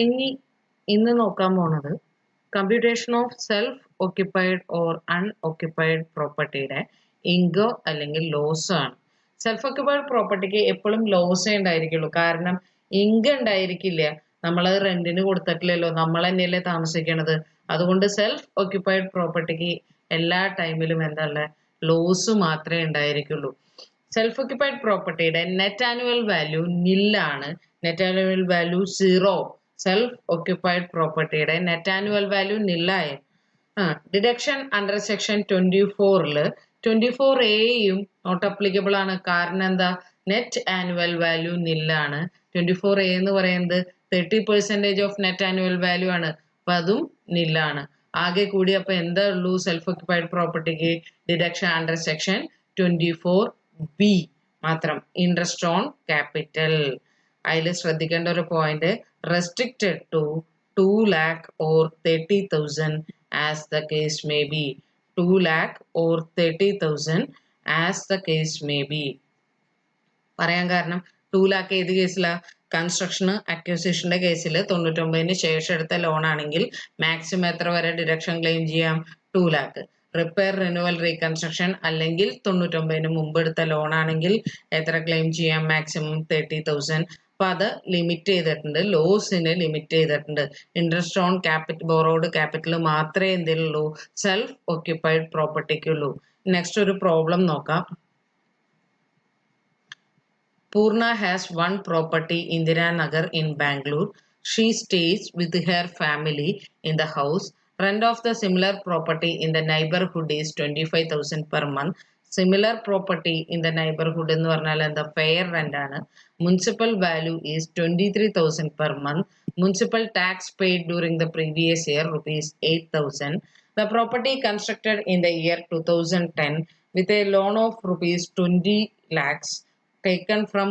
ഇനി ഇന്ന് നോക്കാൻ പോണത് computation of self occupied or unoccupied പ്രോപ്പർട്ടിയുടെ ഇൻകോ അല്ലെങ്കിൽ ലോസ് ആണ്. സെൽഫ് ഓക്യുപ്പൈഡ് പ്രോപ്പർട്ടിക്ക് എപ്പോഴും ലോസേ ഉണ്ടായിരിക്കുള്ളൂ. കാരണം ഇൻകം ഉണ്ടായിരിക്കില്ല. നമ്മളത് റെന്റിന് കൊടുത്തിട്ടില്ലല്ലോ, നമ്മൾ തന്നെയല്ലേ താമസിക്കണത്. അതുകൊണ്ട് സെൽഫ് ഓക്യുപ്പൈഡ് പ്രോപ്പർട്ടിക്ക് എല്ലാ ടൈമിലും എന്താ ലോസ് മാത്രമേ ഉണ്ടായിരിക്കുള്ളൂ. സെൽഫ് ഓക്യുപ്പൈഡ് പ്രോപ്പർട്ടിയുടെ നെറ്റ് ആനുവൽ വാല്യൂ നില്ലാണ്. Net annual value 0. Self occupied പ്രോപ്പർട്ടിയുടെ നെറ്റ് ആനുവൽ വാല്യൂ നില്ലായ deduction under section 24 24A not applicable ആണ്. കാരണം എന്താ, നെറ്റ് ആനുവൽ വാല്യൂ നില്ലാണ്. 24A എന്ന് പറയുന്നത് 30% ഓഫ് നെറ്റ് ആനുവൽ വാല്യൂ ആണ്. അപ്പൊ അതും നില്ലാണ്. ആകെ കൂടി അപ്പൊ എന്താ ഉള്ളൂ സെൽഫ് ഓക്യുപ്പൈഡ് പ്രോപ്പർട്ടിക്ക്? ഡിഡക്ഷൻ അണ്ടർ സെക്ഷൻ 24B മാത്രം, ഇൻട്രസ്റ്റ് ഓൺ ക്യാപിറ്റൽ. അതിൽ ശ്രദ്ധിക്കേണ്ട ഒരു point, restricted to 2 lakh or 30,000 as the case may be. 2 lakh or 30,000 as the case may be. പറയാൻ കാരണം 2 lakh ഏത് കേസിലാ? കൺസ്ട്രക്ഷന് അക്വിസിഷന്റെ കേസിൽ 99-ന് ശേഷം എടുത്ത ലോൺ ആണെങ്കിൽ മാക്സിമം എത്ര വരെ ഡിഡക്ഷൻ ക്ലെയിം ചെയ്യാം? 2 lakh. റിപ്പയർ, റിന്യൂവൽ, റീകൺസ്ട്രക്ഷൻ അല്ലെങ്കിൽ 99-ന് മുമ്പ് എടുത്ത ലോൺ ആണെങ്കിൽ എത്ര ക്ലെയിം ചെയ്യാം? മാക്സിമം 30,000. അപ്പൊ അത് ലിമിറ്റ് ചെയ്തിട്ടുണ്ട്, ലോസിന് ലിമിറ്റ് ചെയ്തിട്ടുണ്ട്. Interest on capital, borrowed capital മാത്രമേ എന്തിനുള്ളൂ? സെൽഫ് ഓക്യുപ്പൈഡ് പ്രോപ്പർട്ടിക്കുള്ളൂ. നെക്സ്റ്റ് ഒരു പ്രോബ്ലം നോക്കാം. Purna has one property in Indira Nagar in Bangalore. She stays with her family in the house. Rent of the similar property in the neighborhood is 25,000 per month. Similar property in the neighborhood എന്ന് പറഞ്ഞാൽ എന്താ? Fair rent ആണ്. Municipal value is 23,000 per month. Municipal tax paid during the previous year rupees 8,000. The property constructed in the year 2010 with a loan of rupees 20 lakhs taken from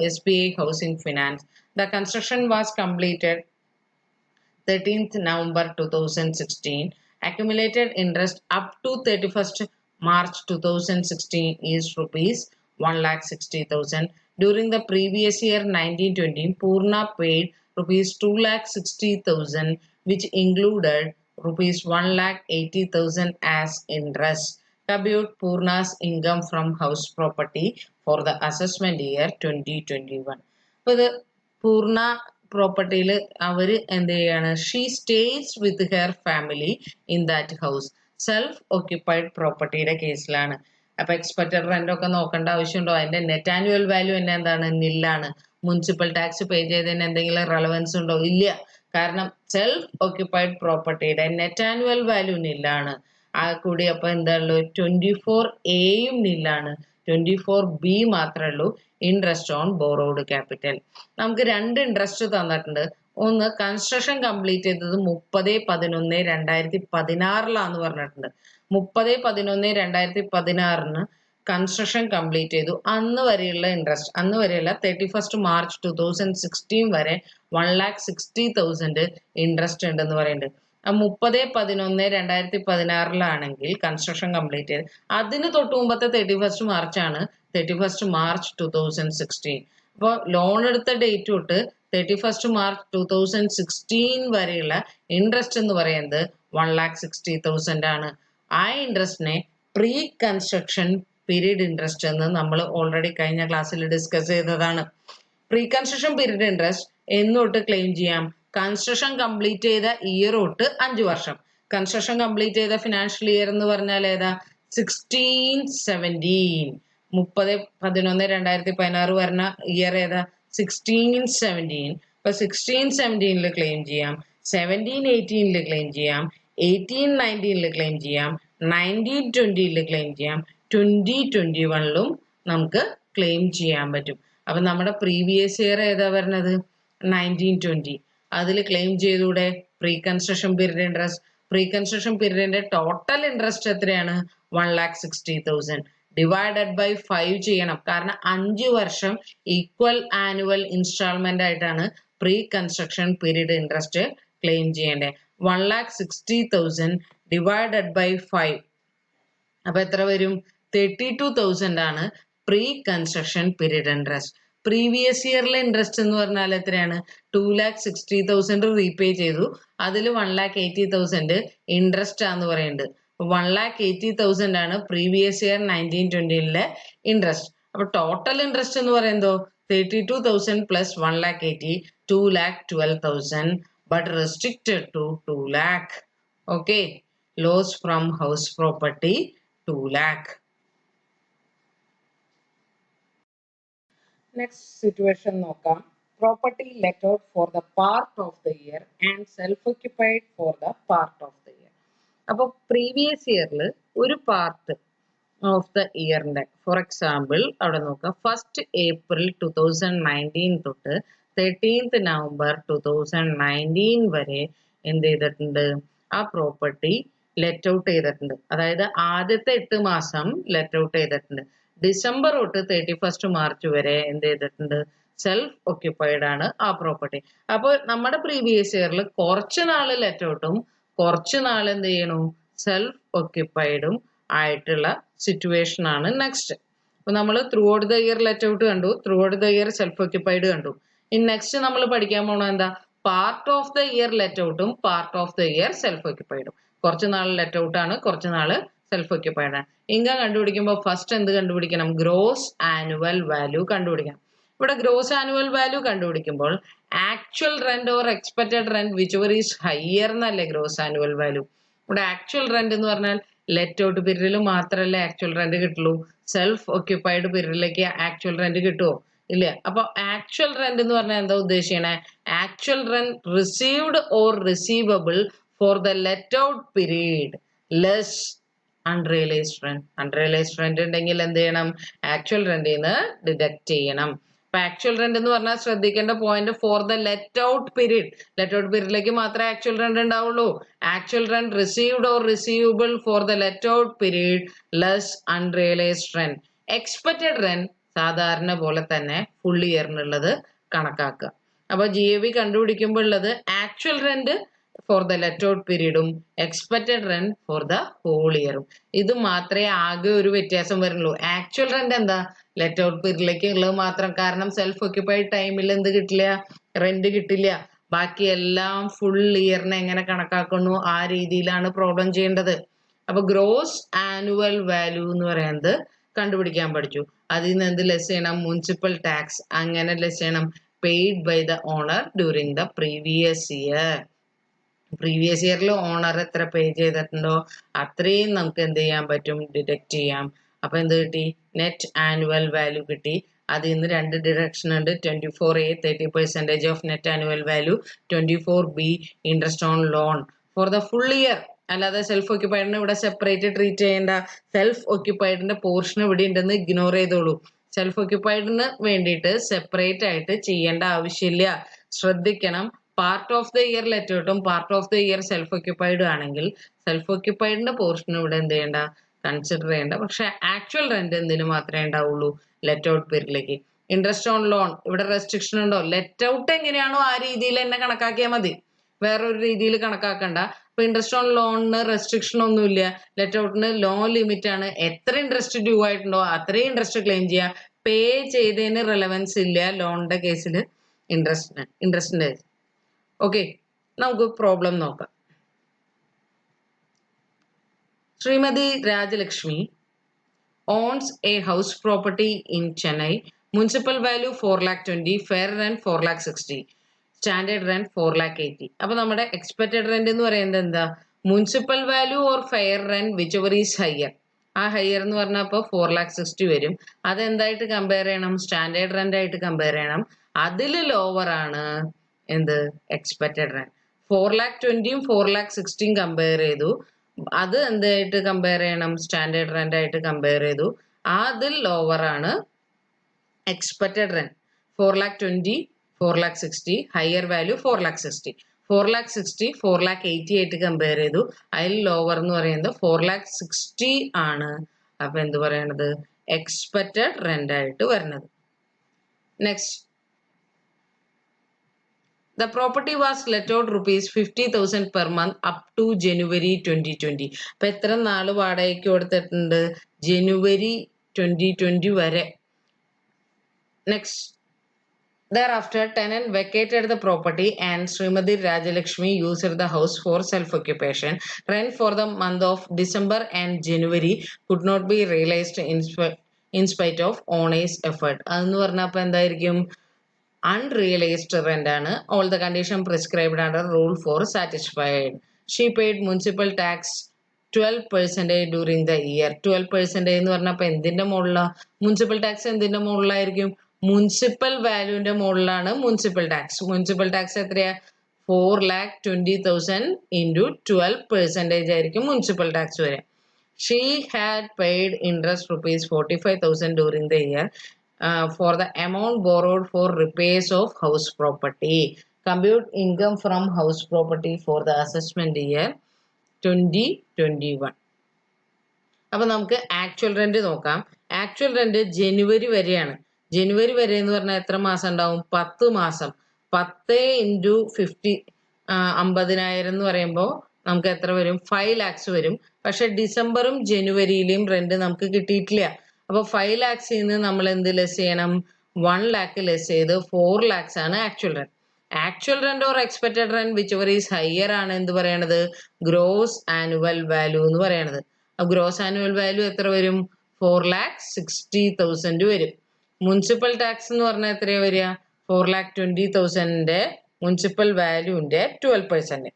SBI Housing Finance. The construction was completed 13th November 2016. Accumulated interest up to 31st March 2016 is rupees 1,60,000. During the previous year 1920, Purna paid rupees 2,60,000, which included rupees 1,80,000 as interest. Compute Purna's income from house property for the assessment year 2021. അപ്പോൾ ഇത് പൂർണ്ണ പ്രോപ്പർട്ടിയിൽ അവർ എന്ത് ചെയ്യാണ്? She stays with her family in that house. Self occupied പ്രോപ്പർട്ടിയുടെ കേസിലാണ്. അപ്പൊ expected rent ഒക്കെ നോക്കേണ്ട ആവശ്യമുണ്ടോ? അതിന്റെ നെറ്റ് ആനുവൽ വാല്യൂ തന്നെ എന്താണ്? നില്ലാണ്. മുനിസിപ്പൽ ടാക്സ് പേ ചെയ്തതിന് എന്തെങ്കിലും റെലവൻസ് ഉണ്ടോ? ഇല്ല. കാരണം സെൽഫ് ഓക്യുപ്പൈഡ് പ്രോപ്പർട്ടിയുടെ നെറ്റ് ആനുവൽ വാല്യൂ നില്ലാണ്. ആ കൂടി അപ്പൊ എന്താ ഉള്ളൂ? 24A നില്ലാണ്. 24B മാത്രമേ ഉള്ളൂ ഇൻട്രസ്റ്റ് ഓൺ ബോറോഡ് ക്യാപിറ്റൽ. നമുക്ക് 2 ഇൻട്രസ്റ്റ് തന്നിട്ടുണ്ട്. ഒന്ന്, കൺസ്ട്രക്ഷൻ കംപ്ലീറ്റ് ചെയ്തത് 30/11/2016 പറഞ്ഞിട്ടുണ്ട്. 30/11/2016 കൺസ്ട്രക്ഷൻ കംപ്ലീറ്റ് ചെയ്തു. അന്ന് വരെയുള്ള ഇൻട്രസ്റ്റ്, അന്ന് വരെയുള്ള 31st March 2016 വരെ 1,60,000 ഇൻട്രസ്റ്റ് ഉണ്ടെന്ന് പറയുന്നുണ്ട്. 30/11/2016 കൺസ്ട്രക്ഷൻ കംപ്ലീറ്റ് ചെയ്ത് അതിന് തൊട്ട് മുമ്പത്തെ 31st March ആണ് 31st March 2016. അപ്പോൾ ലോൺ എടുത്ത ഡേറ്റ് തൊട്ട് 31st March 2016 വരെയുള്ള ഇൻട്രസ്റ്റ് എന്ന് പറയുന്നത് 1,60,000 ആണ്. ആ ഇൻട്രസ്റ്റിനെ പ്രീ കൺസ്ട്രക്ഷൻ പീരീഡ് ഇൻട്രസ്റ്റ് എന്ന് നമ്മൾ ഓൾറെഡി കഴിഞ്ഞ ക്ലാസ്സിൽ ഡിസ്കസ് ചെയ്തതാണ്. പ്രീ കൺസ്ട്രക്ഷൻ പീരീഡ് ഇൻട്രസ്റ്റ് എന്നോട്ട് ക്ലെയിം ചെയ്യാം? കൺസ്ട്രക്ഷൻ കംപ്ലീറ്റ് ചെയ്ത ഇയർ തൊട്ട് 5 വർഷം. കൺസ്ട്രക്ഷൻ കംപ്ലീറ്റ് ചെയ്ത ഫിനാൻഷ്യൽ ഇയർ എന്ന് പറഞ്ഞാൽ ഏതാ? 16-17. 30/11/2016 വരുന്ന ഇയർ ഏതാ? 16-17. അപ്പൊ 16-17 ക്ലെയിം ചെയ്യാം, 17-18 ക്ലെയിം ചെയ്യാം, 18-19 ക്ലെയിം ചെയ്യാം, 19-20 ക്ലെയിം ചെയ്യാം, 20-21 നമുക്ക് ക്ലെയിം ചെയ്യാൻ പറ്റും. അപ്പൊ നമ്മുടെ പ്രീവിയസ് ഇയർ ഏതാ വരുന്നത്? 19-20. അതിൽ ക്ലെയിം ചെയ്തൂടെ? Pre construction period interest. Pre construction പീരീഡിന്റെ ടോട്ടൽ ഇൻട്രസ്റ്റ് എത്രയാണ്? 1,60,000 ഡിവൈഡഡ് ബൈ 5 ചെയ്യണം. കാരണം 5 വർഷം ഈക്വൽ ആനുവൽ ഇൻസ്റ്റാൾമെന്റ് ആയിട്ടാണ് pre construction period interest claim ചെയ്യേണ്ടത്. 1,60,000 ഡിവൈഡഡ് ബൈ 5 അപ്പൊ എത്ര വരും? 32,000 ആണ് pre construction period interest. Previous ഇയറിലെ ഇൻട്രസ്റ്റ് എന്ന് പറഞ്ഞാൽ എത്രയാണ്? 2,60,000 റീപേ ചെയ്തു. അതിൽ 1,80,000 ഇൻട്രസ്റ്റ് ആന്ന് പറയുന്നുണ്ട്. 1,80,000 ആണ് പ്രീവിയസ് ഇയർ 1920 ഇൻട്രസ്റ്റ്. അപ്പൊ ടോട്ടൽ ഇൻട്രസ്റ്റ് എന്ന് പറയുന്നതോ 32,000 plus 1,80,000 2,12,000 but restricted to 2 lakh. Okay. Loss from house property 2 lakh. Next situation നോക്കാം. Property let out for the part of the year and self-occupied for the part of the year. അപ്പോൾ previous ഇയറിൽ ഒരു part of the ഇയറിന്റെ for example അവിടെ നോക്കാം 1st April 2019 തൊട്ട് 13th November 2019 വരെ എന്ത് ചെയ്തിട്ടുണ്ട്? ആ പ്രോപ്പർട്ടി ലെറ്റ് ഔട്ട് ചെയ്തിട്ടുണ്ട്. അതായത് ആദ്യത്തെ 8 മാസം ലെറ്റ് ഔട്ട് ചെയ്തിട്ടുണ്ട്. ഡിസംബർ തൊട്ട് 31st March വരെ എന്ത് ചെയ്തിട്ടുണ്ട്? സെൽഫ് ഒക്യുപ്പൈഡ് ആണ് ആ പ്രോപ്പർട്ടി. അപ്പോൾ നമ്മുടെ പ്രീവിയസ് ഇയറിൽ കുറച്ച് നാള് ലെറ്റ് ഔട്ടും കുറച്ച് നാൾ എന്ത് ചെയ്യണു? സെൽഫ് ഒക്യുപ്പൈഡും ആയിട്ടുള്ള സിറ്റുവേഷൻ ആണ് നെക്സ്റ്റ്. അപ്പൊ നമ്മൾ throughout the year let out കണ്ടു, throughout the year self occupied കണ്ടു. ഇനി നെക്സ്റ്റ് നമ്മൾ പഠിക്കാൻ പോണത് എന്താ? Part of the year let ഔട്ടും part of the year self ഒക്യുപ്പൈഡും. കുറച്ച് നാൾ ലെറ്റ് ഔട്ട് ആണ്, കുറച്ച് നാൾ സെൽഫ് ഒക്യുപ്പൈഡ് ആണ്. ഇൻകം കണ്ടുപിടിക്കുമ്പോൾ ഫസ്റ്റ് എന്ത് കണ്ടുപിടിക്കണം? ഗ്രോസ് ആനുവൽ വാല്യൂ കണ്ടുപിടിക്കണം. ഇവിടെ ഗ്രോസ് ആനുവൽ വാല്യൂ കണ്ടുപിടിക്കുമ്പോൾ actual rent or expected rent whichever is higher എന്നല്ലേ ഗ്രോസ് ആനുവൽ വാല്യൂ. ഇവിടെ ആക്ച്വൽ റെന്റ് എന്ന് പറഞ്ഞാൽ ലെറ്റ് ഔട്ട് പീരീഡിൽ മാത്രമല്ലേ ആക്ച്വൽ റെന്റ് കിട്ടുള്ളൂ. സെൽഫ് ഒക്യുപ്പൈഡ് പീരീഡിലേക്ക് ആക്ച്വൽ റെന്റ് കിട്ടുമോ? ഇല്ല. അപ്പൊ ആക്ച്വൽ റെന്റ് എന്ന് പറഞ്ഞാൽ എന്താ ഉദ്ദേശിക്കണേ? Actual rent received or receivable for the let out period less unrealised rent. Unrealised rent ഉണ്ടെങ്കിൽ എന്ത് ചെയ്യണം? ആക്ച്വൽ റെന്റിൽ നിന്ന് ഡിഡക്ട് ചെയ്യണം. അപ്പൊ ആക്ച്വൽ റെന്റ് എന്ന് പറഞ്ഞാൽ ശ്രദ്ധിക്കേണ്ട point for the let out period. Let out പീരീഡിലേക്ക് മാത്രമേ ആക്ച്വൽ റെന്റ് ഉണ്ടാവുള്ളൂ. Actual rent received or receivable for the let out period less unrealised rent. Expected rent സാധാരണ പോലെ തന്നെ ഫുൾ ഇയറിനുള്ളത് കണക്കാക്കുക. അപ്പൊ GAV കണ്ടുപിടിക്കുമ്പോൾ ഉള്ളത് actual rent for the let out പീരീഡും expected rent for the whole ഇയറും. ഇത് മാത്രമേ ആകെ ഒരു വ്യത്യാസം വരുന്നുള്ളൂ. ആക്ച്വൽ റെന്റ് എന്താ? ലെറ്റ് ഔട്ട് പീരീഡിലേക്ക് ഉള്ളത് മാത്രം. കാരണം സെൽഫ് ഒക്യുപ്പൈഡ് ടൈമിൽ എന്ത് കിട്ടില്ല? റെന്റ് കിട്ടില്ല. ബാക്കി എല്ലാം ഫുൾ ഇയറിനെ എങ്ങനെ കണക്കാക്കുന്നു ആ രീതിയിലാണ് പ്രോബ്ലം ചെയ്യേണ്ടത്. അപ്പൊ ഗ്രോസ് ആനുവൽ വാല്യൂ എന്ന് പറയുന്നത് കണ്ടുപിടിക്കാൻ പഠിച്ചു. അതിൽ നിന്ന് എന്ത് ലെസ് ചെയ്യണം? Municipal tax. അങ്ങനെ ലെസ് ചെയ്യണം paid by the owner during the previous year. Previous ഇയറിൽ ഓണർ എത്ര പേ ചെയ്തിട്ടുണ്ടോ അത്രയും നമുക്ക് എന്ത് ചെയ്യാൻ പറ്റും? ഡിഡക്ട് ചെയ്യാം. അപ്പൊ എന്ത് കിട്ടി? നെറ്റ് ആനുവൽ വാല്യൂ കിട്ടി. അതിൽ നിന്ന് രണ്ട് ഡിഡക്ഷൻ ഉണ്ട്. 24A 30% of net annual value, 24B interest on loan for the full year. അല്ലാതെ സെൽഫ് ഒക്യുപ്പൈഡിന് ഇവിടെ സെപ്പറേറ്റ് ട്രീറ്റ് ചെയ്യേണ്ട. സെൽഫ് ഒക്യുപ്പൈഡിന്റെ പോർഷൻ ഇവിടെ ഉണ്ടെന്ന് ഇഗ്നോർ ചെയ്തോളൂ. സെൽഫ് ഒക്യുപ്പൈഡിന് വേണ്ടിയിട്ട് സെപ്പറേറ്റ് ആയിട്ട് ചെയ്യേണ്ട ആവശ്യമില്ല. ശ്രദ്ധിക്കണം, part of the year let ഔട്ടും part of the year self occupied ആണെങ്കിൽ സെൽഫ് ഒക്യുപ്പൈഡിന്റെ പോർഷൻ ഇവിടെ എന്ത് ചെയ്യേണ്ട? കൺസിഡർ ചെയ്യേണ്ട. പക്ഷെ ആക്ച്വൽ റെന്റ് എന്തിനു മാത്രമേ ഉണ്ടാവുള്ളൂ? ലെറ്റ് ഔട്ട് പീരീഡിലേക്ക്. ഇൻട്രസ്റ്റ് ഓൺ ലോൺ ഇവിടെ റെസ്ട്രിക്ഷൻ ഉണ്ടോ? ലെറ്റ് ഔട്ട് എങ്ങനെയാണോ ആ രീതിയിൽ തന്നെ കണക്കാക്കിയാൽ മതി, വേറൊരു രീതിയിൽ കണക്കാക്കണ്ട. അപ്പൊ ഇൻട്രസ്റ്റ് ഓൺ ലോണിന് റെസ്ട്രിക്ഷൻ ഒന്നുമില്ല. ലെറ്റ് ഔട്ടിന് ലോൺ ലിമിറ്റ് ആണ്. എത്ര ഇൻട്രസ്റ്റ് ഡ്യൂ ആയിട്ടുണ്ടോ അത്രയും ഇൻട്രസ്റ്റ് ക്ലെയിം ചെയ്യാം. പേ ചെയ്തതിന് റിലവൻസ് ഇല്ല ലോണിന്റെ കേസിൽ ഇൻട്രസ്റ്റിന്റെ. ഓക്കെ, നമുക്ക് പ്രോബ്ലം നോക്കാം. Shrimati Rajalakshmi owns a house property in Chennai. Municipal value 4,20,000, fair rent 4,60,000, standard rent 4,80,000. അപ്പൊ നമ്മുടെ എക്സ്പെക്റ്റഡ് റെന്റ് എന്ന് പറയുന്നത് എന്താ? Municipal value or fair rent whichever is higher. ആ ഹയർ എന്ന് പറഞ്ഞാൽ അപ്പോൾ 4,60,000 വരും. അതെന്തായിട്ട് കമ്പയർ ചെയ്യണം? സ്റ്റാൻഡേർഡ് റെന്റ് ആയിട്ട് കമ്പയർ ചെയ്യണം. അതിൽ ലോവർ ആണ് എന്ത്? Expected rent. 4,20,000 4,60,000 കമ്പയർ ചെയ്തു. അത് എന്തായിട്ട് കമ്പയർ ചെയ്യണം? സ്റ്റാൻഡേർഡ് റെന്റ് ആയിട്ട് കമ്പയർ ചെയ്തു. അതിൽ ലോവർ ആണ് എക്സ്പെക്റ്റഡ് റെന്റ്. 4,20,000 4,60,000, higher value 4,60,000. 4,60,000 4,80,000 ആയിട്ട് കമ്പയർ ചെയ്തു. അതിൽ ലോവർ എന്ന് പറയുന്നത് 4,60,000 ആണ്. അപ്പൊ എന്ത് പറയണത്? എക്സ്പെക്റ്റഡ് റെന്റ് ആയിട്ട് വരുന്നത്. Next, the property was let out rupees 50,000 per month up to January 2020. അപ്പൊ എത്ര നാള് വാടകയ്ക്ക് കൊടുത്തിട്ടുണ്ട്? ജനുവരി 2020 വരെ. Next, Thereafter, tenant vacated the property and Srimati Rajalakshmi used the house for self-occupation. Rent for the month of December and January could not be realized in spite of owner's effort. അതെന്ന് പറഞ്ഞാൽ അപ്പോൾ എന്തായിരിക്കും? Unrealized rent ആണ്. All the condition prescribed under rule 4 satisfied. She paid municipal tax 12% during the year. 12% എന്ന് പറഞ്ഞാൽ അപ്പോൾ എന്തിൻ്റെ മുകളിലാണ്? മുനിസിപ്പൽ ടാക്സ് എന്തിൻ്റെ മുകളിലായിരിക്കും? മുനിസിപ്പൽ വാല്യൂവിൻ്റെ മുകളിലാണ് മുനിസിപ്പൽ ടാക്സ്. മുനിസിപ്പൽ ടാക്സ് എത്രയാ? 4,20,000 into 12% ആയിരിക്കും മുനിസിപ്പൽ ടാക്സ് വരെ. She had paid interest rupees 45,000 during the year for the amount borrowed for repairs of house property. Compute income from house property for the assessment year 2021. അപ്പോൾ നമുക്ക് actual rent നോക്കാം. Actual rent ജനുവരി വരെയാണ്. ജനുവരി വരെ എന്ന് പറഞ്ഞാൽ എത്ര മാസം ഉണ്ടാവും? 10 മാസം. 10 into 50 50,000 എന്ന് പറയുമ്പോൾ നമുക്ക് എത്ര വരും? 5 lakhs വരും. പക്ഷെ ഡിസംബറും ജനുവരിയിലെയും റെന്റ് നമുക്ക് കിട്ടിയിട്ടില്ല. അപ്പോൾ 5 lakhs നിന്ന് നമ്മൾ എന്ത് ലെസ് ചെയ്യണം? 1 lakh ലെസ് ചെയ്ത് 4 lakhs ആണ് actual rent. Actual rent or expected rent whichever is higher ആണ് എന്ത് പറയണത്? ഗ്രോസ് ആനുവൽ വാല്യൂ എന്ന് പറയണത്. ഗ്രോസ് ആനുവൽ വാല്യൂ എത്ര വരും? 4,60,000 വരും. മുനിസിപ്പൽ ടാക്സ് എന്ന് പറഞ്ഞാൽ എത്രയാണ് വരിക? 4,20,000 മുനിസിപ്പൽ വാല്യൂവിന്റെ 12%,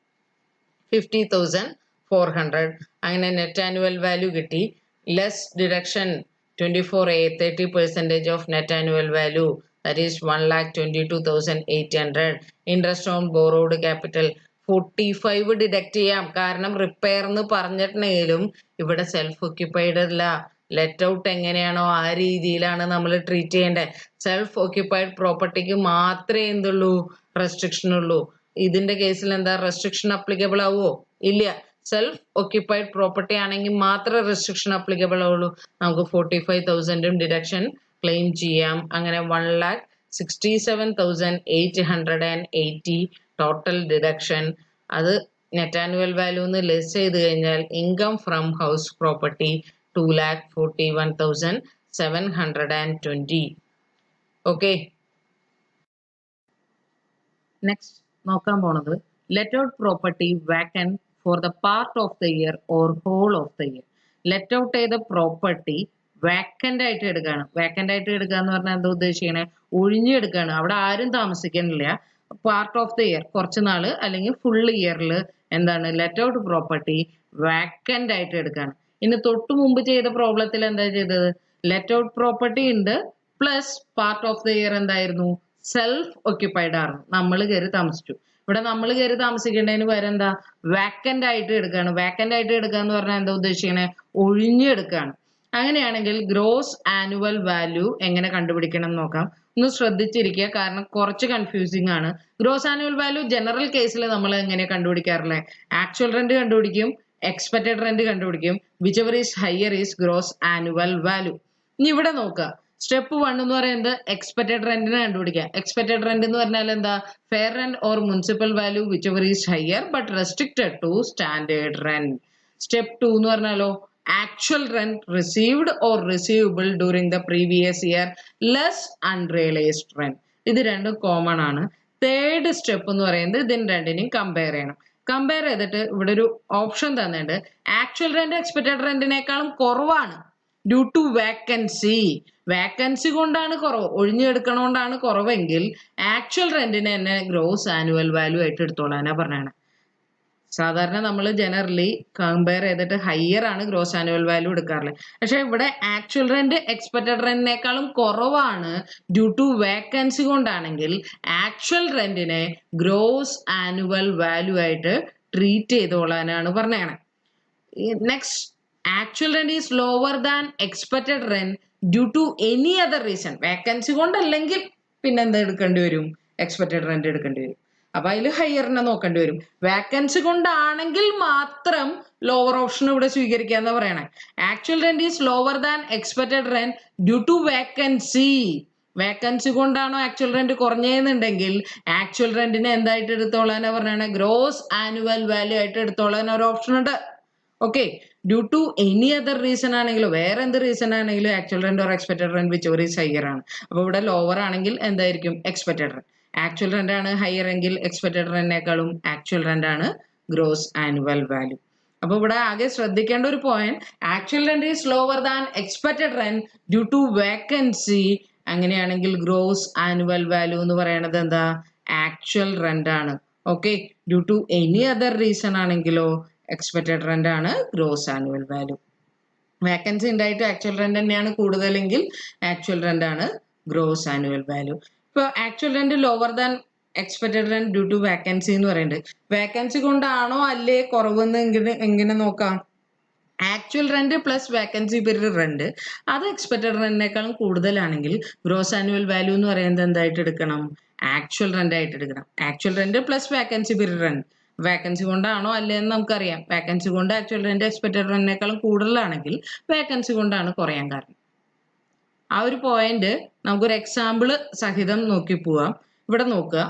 50,400. അങ്ങനെ നെറ്റ് ആനുവൽ വാല്യൂ കിട്ടി. Less deduction 24A 30% of net annual value, that is 1,22,800. Interest on borrowed capital 45 deduct ചെയ്യാം. കാരണം റിപ്പയർ എന്ന് പറഞ്ഞിട്ടുണ്ടെങ്കിലും ഇവിടെ സെൽഫ് ഓക്യുപ്പൈഡ് അല്ല. ലെറ്റ് ഔട്ട് എങ്ങനെയാണോ ആ രീതിയിലാണ് നമ്മൾ ട്രീറ്റ് ചെയ്യേണ്ടത്. സെൽഫ് ഓക്യുപ്പൈഡ് പ്രോപ്പർട്ടിക്ക് മാത്രമേ എന്തുള്ളൂ? റെസ്ട്രിക്ഷൻ ഉള്ളൂ. ഇതിന്റെ കേസിൽ എന്താ റെസ്ട്രിക്ഷൻ അപ്ലിക്കബിൾ ആവുമോ? ഇല്ല. സെൽഫ് ഓക്യുപ്പൈഡ് പ്രോപ്പർട്ടി ആണെങ്കിൽ മാത്രമേ റെസ്ട്രിക്ഷൻ അപ്ലിക്കബിൾ ആവുള്ളൂ. നമുക്ക് 45,000 ഡിഡക്ഷൻ ക്ലെയിം ചെയ്യാം. അങ്ങനെ 1,67,880 ടോട്ടൽ ഡിഡക്ഷൻ. അത് നെറ്റ് ആനുവൽ വാല്യൂ എന്ന് ലെസ് ചെയ്ത് കഴിഞ്ഞാൽ income from house property 2,41,720. Okay, next നോക്കാൻ പോണത് let out property vacant for the part of the year or whole of the year. Let out ചെയ്ത property vacant ആയിട്ട് എടുക്കുകയാണ്. Vacant ആയിട്ട് എടുക്കുക എന്ന് പറഞ്ഞാൽ എന്താ ഉദ്ദേശിക്കണേ? ഒഴിഞ്ഞെടുക്കുകയാണ്. അവിടെ ആരും താമസിക്കുന്നില്ല. പാർട്ട് ഓഫ് ദ ഇയർ, കുറച്ച് നാള് അല്ലെങ്കിൽ ഫുൾ ഇയറിൽ എന്താണ് ലെറ്റ് ഔട്ട് പ്രോപ്പർട്ടി വാക്കന്റ് ആയിട്ട് എടുക്കുകയാണ്. ഇനി തൊട്ട് മുമ്പ് ചെയ്ത പ്രോബ്ലത്തിൽ എന്താ ചെയ്തത്? ലെറ്റ് ഔട്ട് പ്രോപ്പർട്ടി ഉണ്ട് plus part of the year എന്തായിരുന്നു? സെൽഫ് ഓക്യുപ്പൈഡ് ആണ്. നമ്മൾ കയറി താമസിച്ചു. ഇവിടെ നമ്മൾ കയറി താമസിക്കേണ്ടതിന് പകരം എന്താ? വാക്കന്റ് ആയിട്ട് എടുക്കുകയാണ്. വാക്കന്റ് ആയിട്ട് എടുക്കുക എന്ന് പറഞ്ഞാൽ എന്താ ഉദ്ദേശിക്കണേ? ഒഴിഞ്ഞെടുക്കുകയാണ്. അങ്ങനെയാണെങ്കിൽ ഗ്രോസ് ആനുവൽ വാല്യൂ എങ്ങനെ കണ്ടുപിടിക്കണം എന്ന് നോക്കാം. ഒന്ന് ശ്രദ്ധിച്ചിരിക്കുക, കാരണം കുറച്ച് കൺഫ്യൂസിംഗ് ആണ്. ഗ്രോസ് ആനുവൽ വാല്യൂ ജനറൽ കേസിൽ നമ്മൾ എങ്ങനെ കണ്ടുപിടിക്കാറില്ലേ? ആക്ച്വൽ റെന്റ് കണ്ടുപിടിക്കും, എക്സ്പെക്റ്റഡ് റെന്റ് കണ്ടുപിടിക്കും. Which ever is higher is gross annual value. ഇനി ഇവിടെ നോക്കുക. സ്റ്റെപ്പ് 1 എന്ന് പറയുന്നത് എക്സ്പെക്റ്റഡ് റെന്റിനെ കണ്ടുപിടിക്കുക. എക്സ്പെക്റ്റഡ് റെന്റ് എന്ന് പറഞ്ഞാൽ എന്താ? Fair rent or municipal value whichever is higher but restricted to standard rent. Step 2 എന്ന് പറഞ്ഞാലോ actual rent received or receivable during the previous year less unrealized rent. ഇത് രണ്ടും കോമൺ ആണ്. Third step എന്ന് പറയുന്നത് ഇതിന് രണ്ടിനെയും കമ്പയർ ചെയ്യണം. കമ്പയർ ചെയ്തിട്ട് ഇവിടെ ഒരു ഓപ്ഷൻ തന്നിട്ടുണ്ട്. ആക്ച്വൽ റെന്റ് എക്സ്പെക്റ്റഡ് റെന്റിനേക്കാളും കുറവാണ് ഡ്യൂ ടു വേക്കൻസി. വേക്കൻസി കൊണ്ടാണ് കുറവ്, ഒഴിഞ്ഞെടുക്കണോണ്ടാണ് കുറവെങ്കിൽ ആക്ച്വൽ റെന്റിന് തന്നെ ഗ്രോസ് ആനുവൽ വാല്യൂ ആയിട്ട് എടുത്തോളാനാ പറഞ്ഞാണ്. സാധാരണ നമ്മൾ ജനറലി കമ്പയർ ചെയ്തിട്ട് ഹയർ ആണ് ഗ്രോസ് ആനുവൽ വാല്യൂ എടുക്കാറുള്ളത്. പക്ഷെ ഇവിടെ ആക്ച്വൽ റെന്റ് എക്സ്പെക്റ്റഡ് റെന്റിനേക്കാളും കുറവാണ് ഡ്യൂ ടു വേക്കൻസി കൊണ്ടാണെങ്കിൽ ആക്ച്വൽ റെന്റിനെ ഗ്രോസ് ആനുവൽ വാല്യൂ ആയിട്ട് ട്രീറ്റ് ചെയ്തോളാനാണ് പറഞ്ഞത്. Next, actual rent is lower than expected rent due to any other reason. Vacancy കൊണ്ടല്ലെങ്കിൽ പിന്നെന്താ എടുക്കേണ്ടി വരും? എക്സ്പെക്റ്റഡ് റെന്റ് എടുക്കേണ്ടി വരും. അപ്പൊ അതിൽ ഹയറിനെ നോക്കേണ്ടി വരും. വേക്കൻസി കൊണ്ടാണെങ്കിൽ മാത്രം ലോവർ ഓപ്ഷൻ ഇവിടെ സ്വീകരിക്കാന്ന് പറയണേ. Actual rent is lower than expected rent due to vacancy. Vacancy കൊണ്ടാണോ ആക്ച്വൽ റെന്റ് കുറഞ്ഞതെന്നുണ്ടെങ്കിൽ ആക്ച്വൽ റെന്റിനെ എന്തായിട്ട് എടുത്തോളാനാ പറഞ്ഞാണ്? ഗ്രോസ് ആനുവൽ വാല്യൂ ആയിട്ട് എടുത്തോളാൻ ഒരു ഓപ്ഷൻ ഉണ്ട്. Okay, due to any other reason ആണെങ്കിലോ വേറെ എന്ത് റീസൺ ആണെങ്കിലും actual rent or expected rent whichever is higher ആണ്. അപ്പോൾ ഇവിടെ ലോവർ ആണെങ്കിൽ എന്തായിരിക്കും എക്സ്പെക്റ്റഡ് റെന്റ്. ആക്ച്വൽ റെന്റ് ആണ് ഹയർ എങ്കിൽ എക്സ്പെക്റ്റഡ് റെന്റിനേക്കാളും ആക്ച്വൽ റെന്റ് ആണ് ഗ്രോസ് ആനുവൽ വാല്യൂ. അപ്പോൾ ഇവിടെ ആകെ ശ്രദ്ധിക്കേണ്ട ഒരു point, actual rent is lower than expected rent due to vacancy. അങ്ങനെയാണെങ്കിൽ ഗ്രോസ് ആനുവൽ വാല്യൂ എന്ന് പറയുന്നത് എന്താ, ആക്ച്വൽ റെന്റ് ആണ്. Okay, due to any other reason ആണെങ്കിലോ എക്സ്പെക്റ്റഡ് റെന്റ് ആണ് ഗ്രോസ് ആനുവൽ വാല്യൂ. വേക്കൻസി ഉണ്ടായിട്ട് ആക്ച്വൽ റെന്റ് തന്നെയാണ് കൂടുതലെങ്കിൽ ആക്ച്വൽ റെന്റ് ആണ് ഗ്രോസ് ആനുവൽ വാല്യൂ. ഇപ്പോൾ actual rent lower than expected rent due to vacancy എന്ന് പറയുന്നുണ്ട്. വേക്കൻസി കൊണ്ടാണോ അല്ലേ കുറവെന്ന് എങ്ങനെ നോക്കാം? Actual rent plus vacancy period rent അത് എക്സ്പെക്റ്റഡ് റെന്റിനേക്കാളും കൂടുതലാണെങ്കിൽ ഗ്രോസ് ആനുവൽ വാല്യൂ എന്ന് പറയുന്നത് എന്തായിട്ട് എടുക്കണം, ആക്ച്വൽ റെന്റ് ആയിട്ട് എടുക്കണം. Actual rent plus vacancy period rent, vacancy കൊണ്ടാണോ അല്ലേന്ന് നമുക്കറിയാം. വേക്കൻസി കൊണ്ട് ആക്ച്വൽ റെന്റ് എക്സ്പെക്റ്റഡ് റെന്റിനേക്കാളും കൂടുതലാണെങ്കിൽ വേക്കൻസി കൊണ്ടാണ് കുറയാൻ കാരണം. ആ ഒരു പോയിന്റ് നമുക്കൊരു എക്സാമ്പിൾ സഹിതം നോക്കി പോവാം. ഇവിടെ നോക്കുക,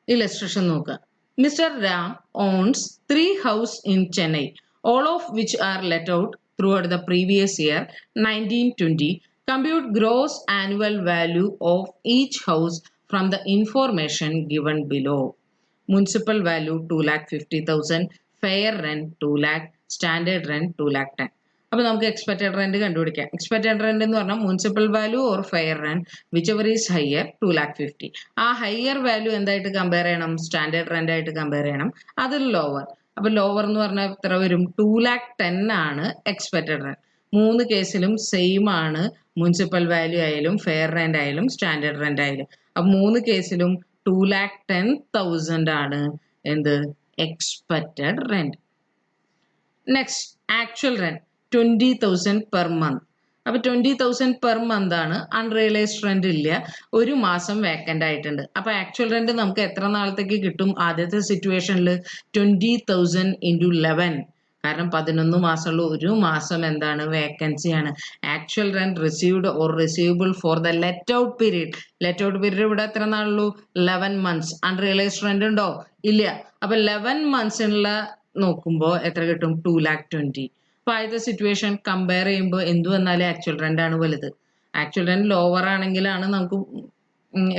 ഇലസ്ട്രേഷൻ നോക്കുക. Mr. Ram owns 3 houses in Chennai, all of which are let out throughout the previous year 1920. Compute gross annual value of each house from the information given below. Municipal value 2,50,000, fair rent 2 lakh, standard rent 2,10,000. അപ്പോൾ നമുക്ക് expected rent കണ്ടുപിടിക്കാം. Expected rent എന്ന് പറഞ്ഞാൽ municipal value or fair rent whichever is higher 2,50,000. ആ higher value എന്തായിട്ട് compare ചെയ്യണം, standard rent ആയിട്ട് compare ചെയ്യണം. അതിൽ ലോവർ, അപ്പൊ ലോവർ എന്ന് പറഞ്ഞാൽ എത്ര വരും, 2,10,000 ആണ് എക്സ്പെക്റ്റഡ് റെന്റ്. മൂന്ന് കേസിലും സെയിം ആണ്, മുനിസിപ്പൽ വാല്യൂ ആയാലും ഫെയർ റെന്റ് ആയാലും സ്റ്റാൻഡേർഡ് റെന്റ് ആയാലും. അപ്പൊ മൂന്ന് കേസിലും 2,10,000 ആണ് എന്ത്, expected rent. Next actual rent 20,000 per month. അപ്പൊ 20,000 പെർ മന്ത് ആണ്, അൺറിയലൈസ്ഡ് റെന്റ് ഇല്ല, ഒരു മാസം വേക്കന്റ് ആയിട്ടുണ്ട്. അപ്പൊ ആക്ച്വൽ റെന്റ് നമുക്ക് എത്ര നാളത്തേക്ക് കിട്ടും? ആദ്യത്തെ സിറ്റുവേഷനിൽ 20,000 into 11, കാരണം 11 മാസമുള്ള ഒരു മാസം എന്താണ്, വേക്കൻസി ആണ്. Actual rent received or receivable for the let out period. Let out period ഇവിടെ എത്ര നാളുള്ളൂ, 11 months. അൺറിയലൈസ്ഡ് റെന്റ് ഉണ്ടോ, ഇല്ല. അപ്പൊ 11 months നോക്കുമ്പോൾ എത്ര കിട്ടും, 2,20,000. അപ്പൊ ആദ്യത്തെ സിറ്റുവേഷൻ കമ്പയർ ചെയ്യുമ്പോൾ എന്ത് വന്നാലും ആക്ച്വൽ റെന്റ് ആണ് വലുത്. ആക്ച്വൽ റെന്റ് ലോവർ ആണെങ്കിലാണ് നമുക്ക്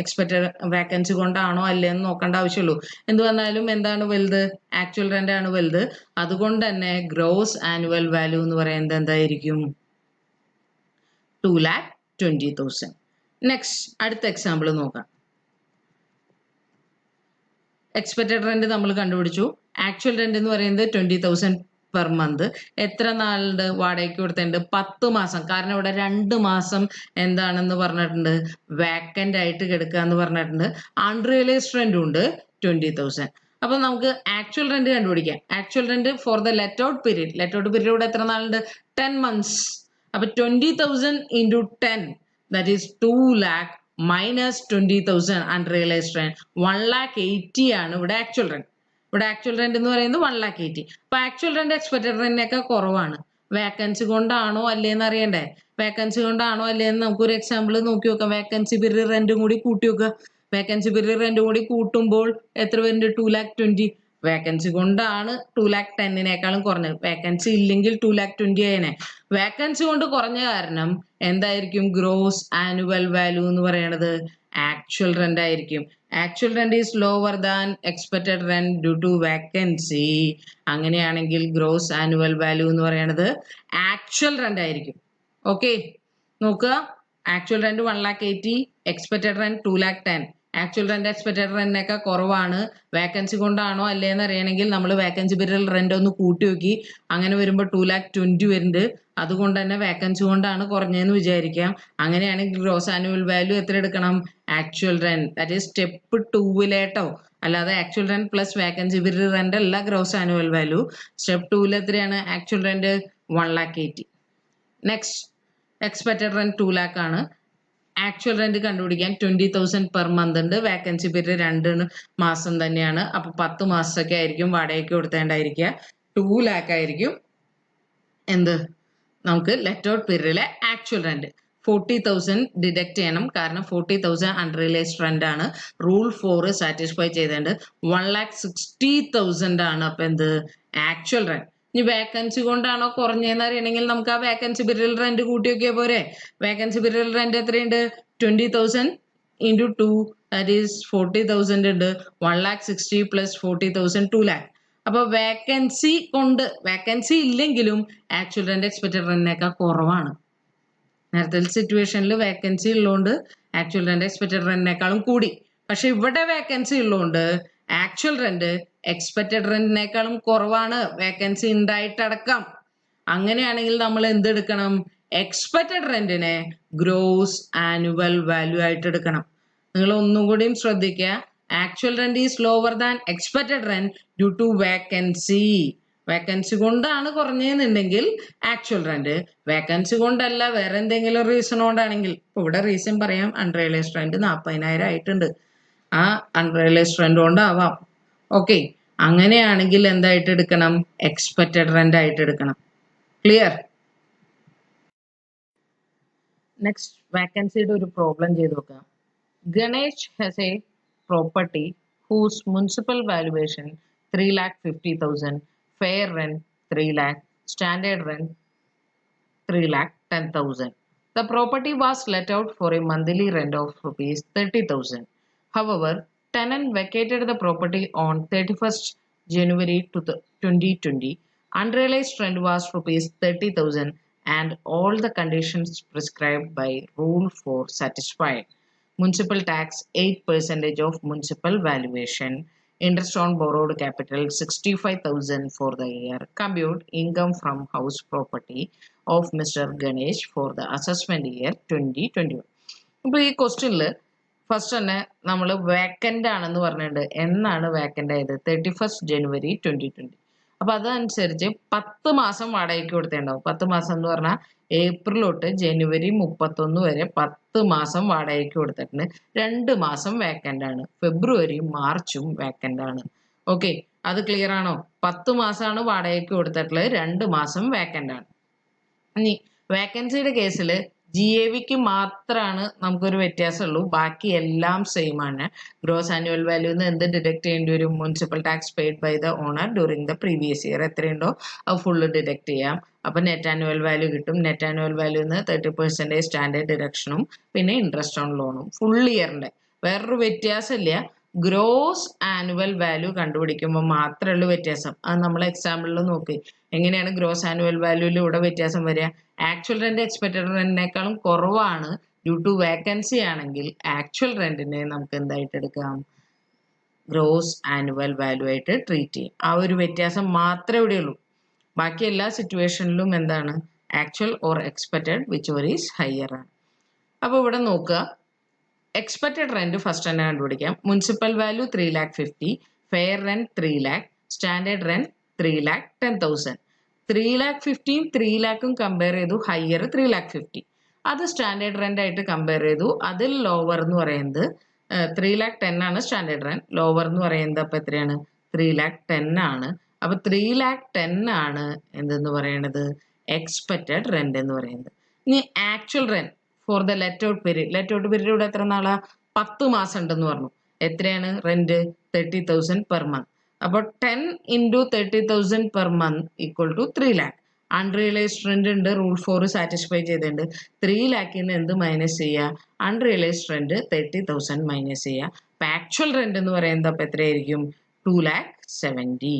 എക്സ്പെക്റ്റഡ് വേക്കൻസി കൊണ്ടാണോ അല്ലേന്ന് നോക്കേണ്ട ആവശ്യമുള്ളൂ. എന്ത് വന്നാലും എന്താണ് വലുത്, ആക്ച്വൽ റെന്റ് ആണ് വലുത്. അതുകൊണ്ട് തന്നെ ഗ്രോസ് ആനുവൽ വാല്യൂ എന്ന് പറയുന്നത് എന്തായിരിക്കും, 2,20,000. നെക്സ്റ്റ് അടുത്ത എക്സാമ്പിൾ നോക്കാം. എക്സ്പെക്റ്റഡ് റെന്റ് നമ്മൾ കണ്ടുപിടിച്ചു. ആക്ച്വൽ റെന്റ് എന്ന് പറയുന്നത് 20,000 പെർ മന്ത്. എത്ര നാളുണ്ട് വാടകയ്ക്ക് കൊടുത്തിട്ടുണ്ട്, 10 മാസം. കാരണം ഇവിടെ 2 മാസം എന്താണെന്ന് പറഞ്ഞിട്ടുണ്ട്, വാക്കന്റ് ആയിട്ട് കിടക്കുക എന്ന് പറഞ്ഞിട്ടുണ്ട്. അൺറിയലൈസ്ഡ് റെന്റും ഉണ്ട് 20,000. അപ്പൊ നമുക്ക് ആക്ച്വൽ റെന്റ് കണ്ടുപിടിക്കാം. Actual rent for the let out period. Let out period ഇവിടെ എത്ര നാളുണ്ട്, 10 months. അപ്പൊ 20,000 into 10, that is 2 lakh minus 20,000 unrealised rent, 1,80,000 ആണ് ഇവിടെ ആക്ച്വൽ റെന്റ്. ഇവിടെ ആക്ച്വൽ റെന്റ് എന്ന് പറയുന്നത് 1,80,000. അപ്പൊ ആക്ച്വൽ റെന്റ് എക്സ്പെക്റ്റഡ് റെന്റിനൊക്കെ കുറവാണ്. വേക്കൻസി കൊണ്ടാണോ അല്ലേന്ന് അറിയണ്ടേ? വേക്കൻസി കൊണ്ടാണോ അല്ലേന്ന് നമുക്കൊരു എക്സാമ്പിൾ നോക്കി നോക്കാം. വേക്കൻസി പീരീഡ് റെന്റും കൂടി കൂട്ടി നോക്കുക. വേക്കൻസി പീരീഡ് റെന്റും കൂടി കൂട്ടുമ്പോൾ എത്ര വരുന്നുണ്ട്, 2,20,000. വേക്കൻസി കൊണ്ടാണ് 2,10,000 കുറഞ്ഞത്. വേക്കൻസി ഇല്ലെങ്കിൽ 2,20,000 ആയനെ. വേക്കൻസി കൊണ്ട് കുറഞ്ഞ കാരണം എന്തായിരിക്കും, ഗ്രോസ് ആനുവൽ വാല്യൂ എന്ന് പറയുന്നത് ആക്ച്വൽ റെന്റ് ആയിരിക്കും. Actual rent is lower than expected rent due to vacancy. അങ്ങനെയാണെങ്കിൽ ഗ്രോസ് ആനുവൽ വാല്യൂ എന്ന് പറയുന്നത് ആക്ച്വൽ റെന്റ് ആയിരിക്കും. ഓക്കെ, നോക്കുക. Actual rent 1,80,000, expected rent 2,10,000. Actual rent expected റെന്റിനൊക്കെ കുറവാണ്. വേക്കൻസി കൊണ്ടാണോ അല്ലേന്ന് അറിയണമെങ്കിൽ നമ്മൾ വേക്കൻസി പീരീഡ് റെന്റ് ഒന്ന് കൂട്ടി നോക്കി. അങ്ങനെ വരുമ്പോൾ 2,20,000 വരുന്നുണ്ട്. അതുകൊണ്ട് തന്നെ വേക്കൻസി കൊണ്ടാണ് കുറഞ്ഞതെന്ന് വിചാരിക്കാം. അങ്ങനെയാണെങ്കിൽ ഗ്രോസ് ആനുവൽ വാല്യൂ എത്ര എടുക്കണം, actual rent, that is step 2 അല്ലാതെ actual rent plus vacancy period rent അല്ല ഗ്രോസ് ആനുവൽ വാല്യൂ. സ്റ്റെപ്പ് 2 എത്രയാണ്, actual rent 1,80,000. Next expected rent 2 lakh ആണ്. ആക്ച്വൽ റെന്റ് കണ്ടുപിടിക്കാൻ 20,000 പെർ മന്ത് ഉണ്ട്. വേക്കൻസി പീരീഡ് 2 മാസം തന്നെയാണ്. അപ്പൊ 10 മാസമൊക്കെ ആയിരിക്കും വാടകയ്ക്ക് കൊടുത്തേണ്ടായിരിക്കുക. 2 lakh ആയിരിക്കും എന്ത്, നമുക്ക് ലെറ്റ് ഔട്ട് പീരീഡിലെ ആക്ച്വൽ റെന്റ്. 40,000 ഡിഡക്ട് ചെയ്യണം, കാരണം 40,000 അൺറിയലൈസ്ഡ് റെന്റ് ആണ്. റൂൾ 4 സാറ്റിസ്ഫൈ ചെയ്തിട്ടുണ്ട്. 1,60,000 ആണ് അപ്പൊ എന്ത്, ആക്ച്വൽ റെന്റ്. ഇനി വേക്കൻസി കൊണ്ടാണോ കുറഞ്ഞതെന്ന് അറിയണമെങ്കിൽ നമുക്ക് ആ വേക്കൻസി പീരിയൽ റെന്റ് കൂട്ടി നോക്കിയാൽ പോരെ. വേക്കൻസി പീരിയൽ റെന്റ് എത്രയുണ്ട്? 20,000 into 2, that is 40,000 ഉണ്ട്. 1,60,000 plus 40,000 2 lakh. അപ്പൊ വേക്കൻസി കൊണ്ട്, വേക്കൻസി ഇല്ലെങ്കിലും ആക്ച്വൽ റെന്റ് എക്സ്പെക്റ്റഡ് റെന്റിനേക്കാൾ കുറവാണ്. നേരത്തെ സിറ്റുവേഷനിൽ വേക്കൻസി ഉള്ളതുകൊണ്ട് ആക്ച്വൽ റെന്റ് എക്സ്പെക്റ്റഡ് റെന്റിനേക്കാളും കൂടി. പക്ഷെ ഇവിടെ വേക്കൻസി ഉള്ളതുകൊണ്ട് ആക്ച്വൽ റെന്റ് എക്സ്പെക്റ്റഡ് റെന്റിനേക്കാളും കുറവാണ്, വേക്കൻസി ഉണ്ടായിട്ടടക്കം. അങ്ങനെയാണെങ്കിൽ നമ്മൾ എന്തെടുക്കണം? എക്സ്പെക്റ്റഡ് റെന്റിനെ ഗ്രോസ് ആനുവൽ വാല്യൂ ആയിട്ട് എടുക്കണം. നിങ്ങൾ ഒന്നും കൂടിയും ശ്രദ്ധിക്കുക. Actual rent is lower than expected rent due to vacancy. Vacancy കൊണ്ടാണ് കുറഞ്ഞതെന്നുണ്ടെങ്കിൽ ആക്ച്വൽ റെന്റ്, വേക്കൻസി കൊണ്ടല്ല വേറെ എന്തെങ്കിലും റീസൺ കൊണ്ടാണെങ്കിൽ, ഇവിടെ റീസൺ പറയാം, അൺറിയലൈസ്ഡ് റെന്റ് 40,000 ആയിട്ടുണ്ട്, ആ അൺറിയലൈസ്ഡ് റെന്റ് കൊണ്ടാവാം. ഓക്കെ, അങ്ങനെയാണെങ്കിൽ എന്തായിട്ട് എടുക്കണം? എക്സ്പെക്റ്റഡ് റെന്റ് ആയിട്ട് എടുക്കണം. ക്ലിയർ? നെക്സ്റ്റ് വേക്കൻസിയുടെ ഒരു പ്രോബ്ലം ചെയ്ത് നോക്കാം. Ganesh has A property whose municipal valuation 3,50,000, fair rent 3 lakh, standard rent 3,10,000. The property was let out for a monthly rent of rupees 30,000. However, tenant vacated the property on 31st January 2020. Unrealized rent was rupees 30,000 and all the conditions prescribed by Rule 4 satisfied. Municipal tax 8% of municipal valuation. Interest on borrowed capital 65,000 for the year. Compute income from house property of Mr. Ganesh for the assessment year 2021. ഇപ്പോൾ ഈ ക്വസ്റ്റ്യനിൽ first തന്നെ നമ്മൾ vacant ആണെന്ന് പറഞ്ഞിട്ടുണ്ട്. എന്നാണ് vacant ആയത്? 31st January 2020. അപ്പൊ അതനുസരിച്ച് 10 മാസം വാടകയ്ക്ക് കൊടുത്തേണ്ടാവും. 10 മാസം എന്ന് പറഞ്ഞാൽ ഏപ്രിൽ തൊട്ട് ജനുവരി 31 വരെ 10 മാസം വാടകയ്ക്ക് കൊടുത്തിട്ടുണ്ട്. 2 മാസം വേക്കൻ്റ് ആണ്. ഫെബ്രുവരിയും മാർച്ചും വേക്കൻ്റ് ആണ്. ഓക്കെ, അത് ക്ലിയർ ആണോ? 10 മാസമാണ് വാടകയ്ക്ക് കൊടുത്തിട്ടുള്ളത്, 2 മാസം വേക്കൻ്റ് ആണ്. ഇനി വേക്കൻസിയുടെ കേസിൽ GAVക്ക് മാത്രമാണ് നമുക്കൊരു വ്യത്യാസമുള്ളൂ, ബാക്കി എല്ലാം സെയിം ആണ്. ഗ്രോസ് ആനുവൽ വാല്യൂന്ന് എന്ത് ഡിഡക്ട് ചെയ്യേണ്ടി വരും? Municipal tax paid by the owner during the previous year എത്രയുണ്ടോ അത് ഫുള്ള് ഡിഡക്ട് ചെയ്യാം. അപ്പം നെറ്റ് ആനുവൽ വാല്യൂ കിട്ടും. നെറ്റ് ആനുവൽ വാല്യൂന്ന് 30% സ്റ്റാൻഡേർഡ് ഡിഡക്ഷനും പിന്നെ ഇൻട്രസ്റ്റ് ഓൺ ലോണും ഫുൾ ഇയറിൻ്റെ. വേറൊരു വ്യത്യാസമില്ല, ഗ്രോസ് ആനുവൽ വാല്യൂ കണ്ടുപിടിക്കുമ്പോൾ മാത്രമേ ഉള്ളൂ വ്യത്യാസം. അത് നമ്മൾ എക്സാമ്പിളിൽ നോക്കി. എങ്ങനെയാണ് ഗ്രോസ് ആനുവൽ വാല്യൂവിൽ ഇവിടെ വ്യത്യാസം വരിക? ആക്ച്വൽ റെന്റ് എക്സ്പെക്റ്റഡ് റെന്റിനേക്കാളും കുറവാണ് ഡ്യൂ ടു വേക്കൻസി ആണെങ്കിൽ ആക്ച്വൽ റെന്റിനെ നമുക്ക് എന്തായിട്ട് എടുക്കാം? ഗ്രോസ് ആനുവൽ വാല്യൂ ആയിട്ട് ട്രീറ്റ് ചെയ്യും. ആ ഒരു വ്യത്യാസം മാത്രമേ ഇവിടെ ഉള്ളൂ. ബാക്കി എല്ലാ സിറ്റുവേഷനിലും എന്താണ്? Actual or expected which or is higher ആണ്. അപ്പോൾ ഇവിടെ നോക്കുക, എക്സ്പെക്റ്റഡ് റെന്റ് ഫസ്റ്റ് തന്നെ കണ്ടുപിടിക്കാം. Municipal value 3,50,000, fair rent 3 lakh, standard rent 3,10,000. 3,50,000 3 lakhും കമ്പയർ ചെയ്തു, ഹയർ 3,50,000. അത് സ്റ്റാൻഡേർഡ് റെന്റ് ആയിട്ട് കമ്പയർ ചെയ്തു. അതിൽ ലോവർ എന്ന് പറയുന്നത് 3,10,000 ആണ് സ്റ്റാൻഡേർഡ് റെന്റ്. ലോവർ എന്ന് പറയുന്നത് അപ്പം എത്രയാണ്? 3,10,000 ആണ്. അപ്പൊ 3,10,000 ആണ് എന്തെന്ന് പറയുന്നത്? എക്സ്പെക്റ്റഡ് റെന്റ് എന്ന് പറയുന്നത്. ഇനി actual rent for the let out period. Let out period ഇവിടെ എത്ര നാളാ? 10 മാസം ഉണ്ടെന്ന് പറഞ്ഞു. എത്രയാണ് റെന്റ്? 30,000 per month. അപ്പോൾ 10 into 30,000 per month equal to 3 lakh. Unrealised rent ഉണ്ട്, റൂൾ 4 സാറ്റിസ്ഫൈ ചെയ്തിട്ടുണ്ട്. 3 lakhിൽ നിന്ന് എന്ത് മൈനസ് ചെയ്യുക? അൺറിയലൈസ്ഡ് റെന്റ് 30,000 മൈനസ് ചെയ്യുക. അപ്പൊ ആക്ച്വൽ റെന്റ് എന്ന് പറയുന്നത് അപ്പൊ എത്രയായിരിക്കും? 2,70,000.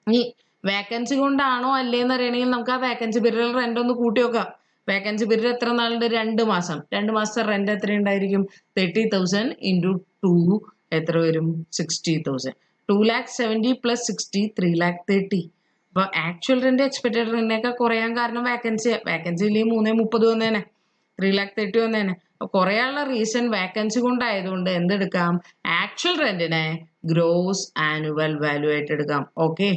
ഇനി വേക്കൻസി കൊണ്ടാണോ അല്ലേന്ന് അറിയണമെങ്കിൽ നമുക്ക് ആ വേക്കൻസി പീരീഡ് റെന്റ് ഒന്ന് കൂട്ടി നോക്കാം. വേക്കൻസി പീരീഡ് എത്ര നാളുണ്ട്? 2 മാസം. 2 മാസത്തെ റെന്റ് എത്ര ഉണ്ടായിരിക്കും? 30,000 into 2 എത്ര വരും? 60,000. 2,70,000 plus 60, 3,30,000. അപ്പൊ ആക്ച്വൽ റെന്റ് എക്സ്പെക്റ്റഡ് റെന്റിനൊക്കെ കുറയാൻ കാരണം വേക്കൻസി ഇല്ലെങ്കിൽ 3,30,000 വന്നേനെ, 3,30,000 വന്നേനെ. കുറയാനുള്ള റീസൺ വേക്കൻസി കൊണ്ടായതുകൊണ്ട് എന്തെടുക്കാം? ആക്ച്വൽ റെന്റിനെ ഗ്രോസ് ആനുവൽ വാല്യൂ ആയിട്ട് എടുക്കാം. Okay,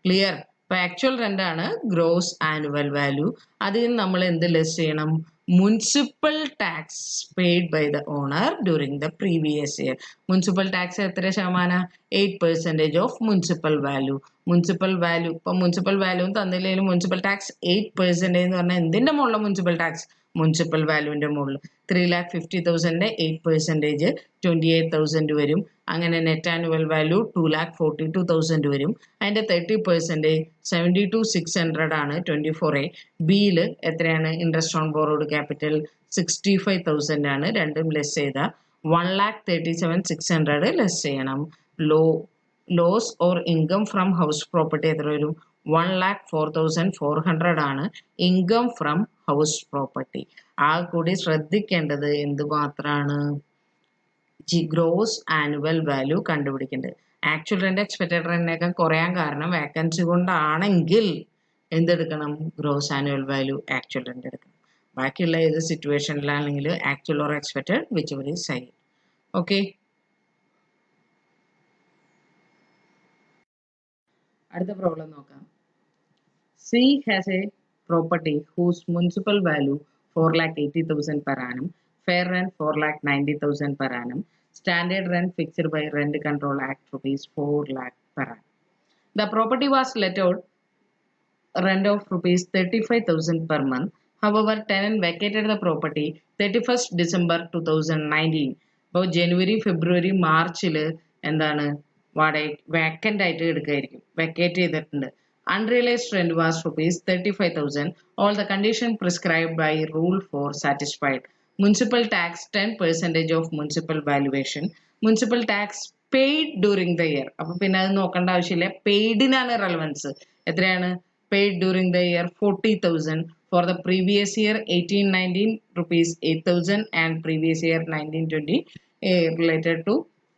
clear? അപ്പൊ ആക്ച്വൽ റെന്റ് ആണ് ഗ്രോസ് ആനുവൽ വാല്യൂ. അതിൽ നിന്ന് നമ്മൾ എന്ത് ലെസ് ചെയ്യണം? Municipal tax paid by the owner during the previous year. Municipal tax എത്ര ശതമാനം? 8% of municipal value. Municipal value ഇപ്പൊ മുനിസിപ്പൽ വാല്യൂ തന്നില്ലെങ്കിലും മുനിസിപ്പൽ ടാക്സ് 8% എന്ന് പറഞ്ഞാൽ എന്തിന്റെ മുകളിലെ മുനിസിപ്പൽ ടാക്സ്? മുനിസിപ്പൽ വാല്യൂവിൻ്റെ മുകളിൽ 3,50,000 8% 28,000 വരും. അങ്ങനെ നെറ്റ് ആനുവൽ വാല്യൂ 2,42,000 വരും. അതിൻ്റെ 30% 72,600 ആണ് 24A. ബിയിൽ എത്രയാണ്? ഇൻട്രസ്റ്റ് ഓൺ ബോറോഡ് ക്യാപിറ്റൽ 65,000 ആണ്. രണ്ടും ലെസ് ചെയ്താൽ 1,37,600 ലെസ് ചെയ്യണം. Loss or income from house property എത്ര വരും? 1,04,400 ആണ് ഇൻകം ഫ്രം ഹൗസ് പ്രോപ്പർട്ടി. ആ കൂടി ശ്രദ്ധിക്കേണ്ടത് എന്ത് മാത്രമാണ്? ഗ്രോസ് ആനുവൽ വാല്യൂ കണ്ടുപിടിക്കേണ്ടത്. ആക്ച്വൽ റെന്റ് എക്സ്പെക്റ്റഡ് റെന്റിനേക്കാൾ കുറയാൻ കാരണം വേക്കൻസി കൊണ്ടാണെങ്കിൽ എന്തെടുക്കണം? Gross annual value actual rent എടുക്കണം. ബാക്കിയുള്ള ഏത് സിറ്റുവേഷനിലാണെങ്കിൽ actual or expected whichever is high. Okay, അടുത്ത പ്രോബ്ലം നോക്കാം. C has a property whose municipal value 4,80,000 per annum, fair rent 4,90,000 per annum, standard rent fixed by Rent Control Act rupees 4 lakh per annum. The property was let out rent of rupees 35,000 per month. However, tenant vacated the property 31st December 2019. അപ്പോൾ ജനുവരി ഫെബ്രുവരി മാർച്ചിൽ എന്താണ് വാടക vacant ആയിട്ട് എടുക്കുകയായിരിക്കും, vacate ചെയ്തിട്ടുണ്ട്. Unrealized rent was rupees 35,000. All the conditions prescribed by Rule 4 satisfied. Municipal tax 10% of municipal valuation. Municipal tax paid during the year. അപ്പോൾ പിന്നെ അത് നോക്കേണ്ട ആവശ്യമില്ല, പെയ്ഡിനാണ് റെലവൻസ്. എത്രയാണ്? paid during the year 40,000. For the previous year 18-19 rupees 8,000 and previous year 19-20 related to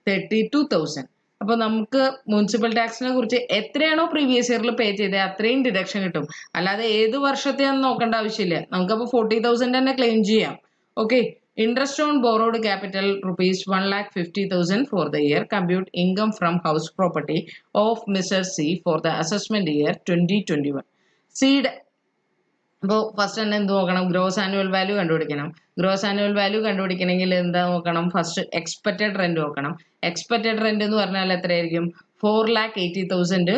32,000. അപ്പോൾ നമുക്ക് municipal ടാക്സിനെ കുറിച്ച് എത്രയാണോ പ്രീവിയസ് ഇയറിൽ പേ ചെയ്തത് അത്രയും ഡിഡക്ഷൻ കിട്ടും. അല്ലാതെ ഏത് വർഷത്തെയാണെന്ന് നോക്കേണ്ട ആവശ്യമില്ല. നമുക്കപ്പോൾ 40,000 തന്നെ ക്ലെയിം ചെയ്യാം. Okay, interest on borrowed capital rupees 1,50,000 for the year. Compute income from house property of Mr. C for the assessment year 2021. സീഡ് അപ്പോൾ ഫസ്റ്റ് തന്നെ എന്ത് നോക്കണം? ഗ്രോസ് ആനുവൽ വാല്യൂ കണ്ടുപിടിക്കണം. ഗ്രോസ് ആനുവൽ വാല്യൂ കണ്ടുപിടിക്കണമെങ്കിൽ എന്താ നോക്കണം? ഫസ്റ്റ് എക്സ്പെക്റ്റഡ് റെന്റ് നോക്കണം. എക്സ്പെക്റ്റഡ് റെന്റ് എന്ന് പറഞ്ഞാൽ എത്രയായിരിക്കും? 4,80,000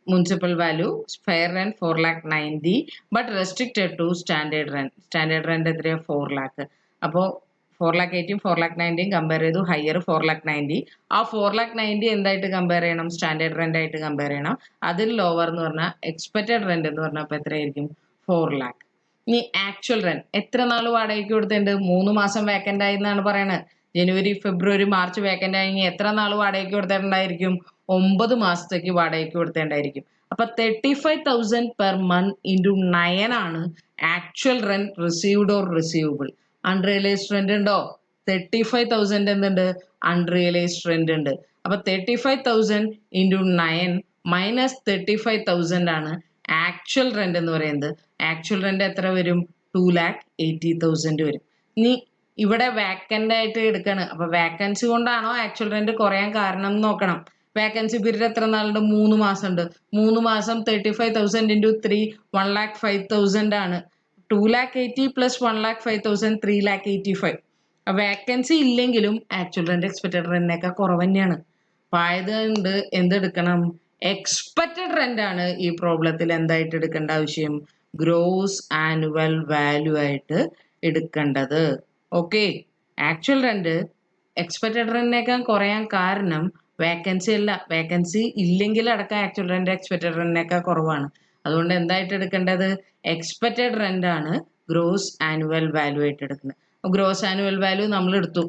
municipal value, fair rent 4,90,000 but restricted to standard rent. Standard rent എത്രയാണ്? 4 lakh. അപ്പോൾ 4,80,000 4,90,000 കമ്പയർ ചെയ്തു. ഹയർ 4,90,000. ആ 4,90,000 എന്തായിട്ട് കമ്പയർ ചെയ്യണം? സ്റ്റാൻഡേർഡ് റെന്റ് ആയിട്ട് കമ്പയർ ചെയ്യണം. അതിൽ ലോവർ എന്ന് പറഞ്ഞാൽ എക്സ്പെക്റ്റഡ് റെന്റ് എന്ന് പറഞ്ഞാൽ അപ്പോൾ എത്രയായിരിക്കും? 4 lakh. ഇനി ആക്ച്വൽ റെന്റ് എത്ര നാൾ വാടകയ്ക്ക് കൊടുത്തിട്ടുണ്ട്? 3 മാസം വേക്കൻ്റ് ആയി എന്നാണ് പറയുന്നത്. ജനുവരി ഫെബ്രുവരി മാർച്ച് വേക്കൻ്റ് ആയി എത്ര നാൾ വാടകയ്ക്ക് കൊടുത്തിട്ടുണ്ടായിരിക്കും? 9 മാസത്തേക്ക് വാടകയ്ക്ക് കൊടുത്തിട്ടുണ്ടായിരിക്കും. അപ്പൊ 35,000 പെർ മന്ത് ഇൻറ്റു 9 ആണ് actual rent received or receivable. Unrealised rent ഉണ്ടോ? 35,000 എന്തുണ്ട്? അൺറിയലൈസ്ഡ് റെന്റ് ഉണ്ട്. അപ്പൊ 35,000 ഇൻറ്റു 9 മൈനസ് 35,000 ആണ് ആക്ച്വൽ റെന്റ് എന്ന് പറയുന്നത്. ആക്ച്വൽ റെന്റ് എത്ര വരും? 2,80,000 വരും. ഇനി ഇവിടെ വാക്കൻ്റ് ആയിട്ട് എടുക്കാണ്. അപ്പൊ വാക്കൻസി കൊണ്ടാണോ ആക്ച്വൽ റെന്റ് കുറയാൻ കാരണം എന്ന് നോക്കണം. വാക്കൻസി പീരീഡ് എത്ര നാളുണ്ട്? 3 മാസം ഉണ്ട്. 3 മാസം 35,000 ഇൻറ്റു 3 1,05,000 ആണ്. 2,80,000 പ്ലസ് 1,05,000 3,85,000. വാക്കൻസി ഇല്ലെങ്കിലും ആക്ച്വൽ റെന്റ് എക്സ്പെക്റ്റഡ് റെന്റിനേക്കാൾ കുറവ് തന്നെയാണ്. അപ്പൊ ആയതുകൊണ്ട് എന്തെടുക്കണം? എക്സ്പെക്റ്റഡ് റെന്റ് ആണ് ഈ പ്രോബ്ലത്തിൽ എന്തായിട്ട് എടുക്കേണ്ട ആവശ്യം? ഗ്രോസ് ആനുവൽ വാല്യൂ ആയിട്ട് എടുക്കേണ്ടത്. ഓക്കെ, ആക്ച്വൽ റെന്റ് എക്സ്പെക്റ്റഡ് റെന്റിനേക്കാൾ കുറയാൻ കാരണം വേക്കൻസി അല്ല. വേക്കൻസി ഇല്ലെങ്കിൽ അടക്കം ആക്ച്വൽ റെന്റ് എക്സ്പെക്റ്റഡ് റെന്റിനേക്കാൾ കുറവാണ്. അതുകൊണ്ട് എന്തായിട്ട് എടുക്കേണ്ടത്? എക്സ്പെക്റ്റഡ് റെന്റ് ആണ് ഗ്രോസ് ആനുവൽ വാല്യൂ ആയിട്ട് എടുക്കുന്നത്. ഗ്രോസ് ആനുവൽ വാല്യൂ നമ്മൾ എടുത്തു.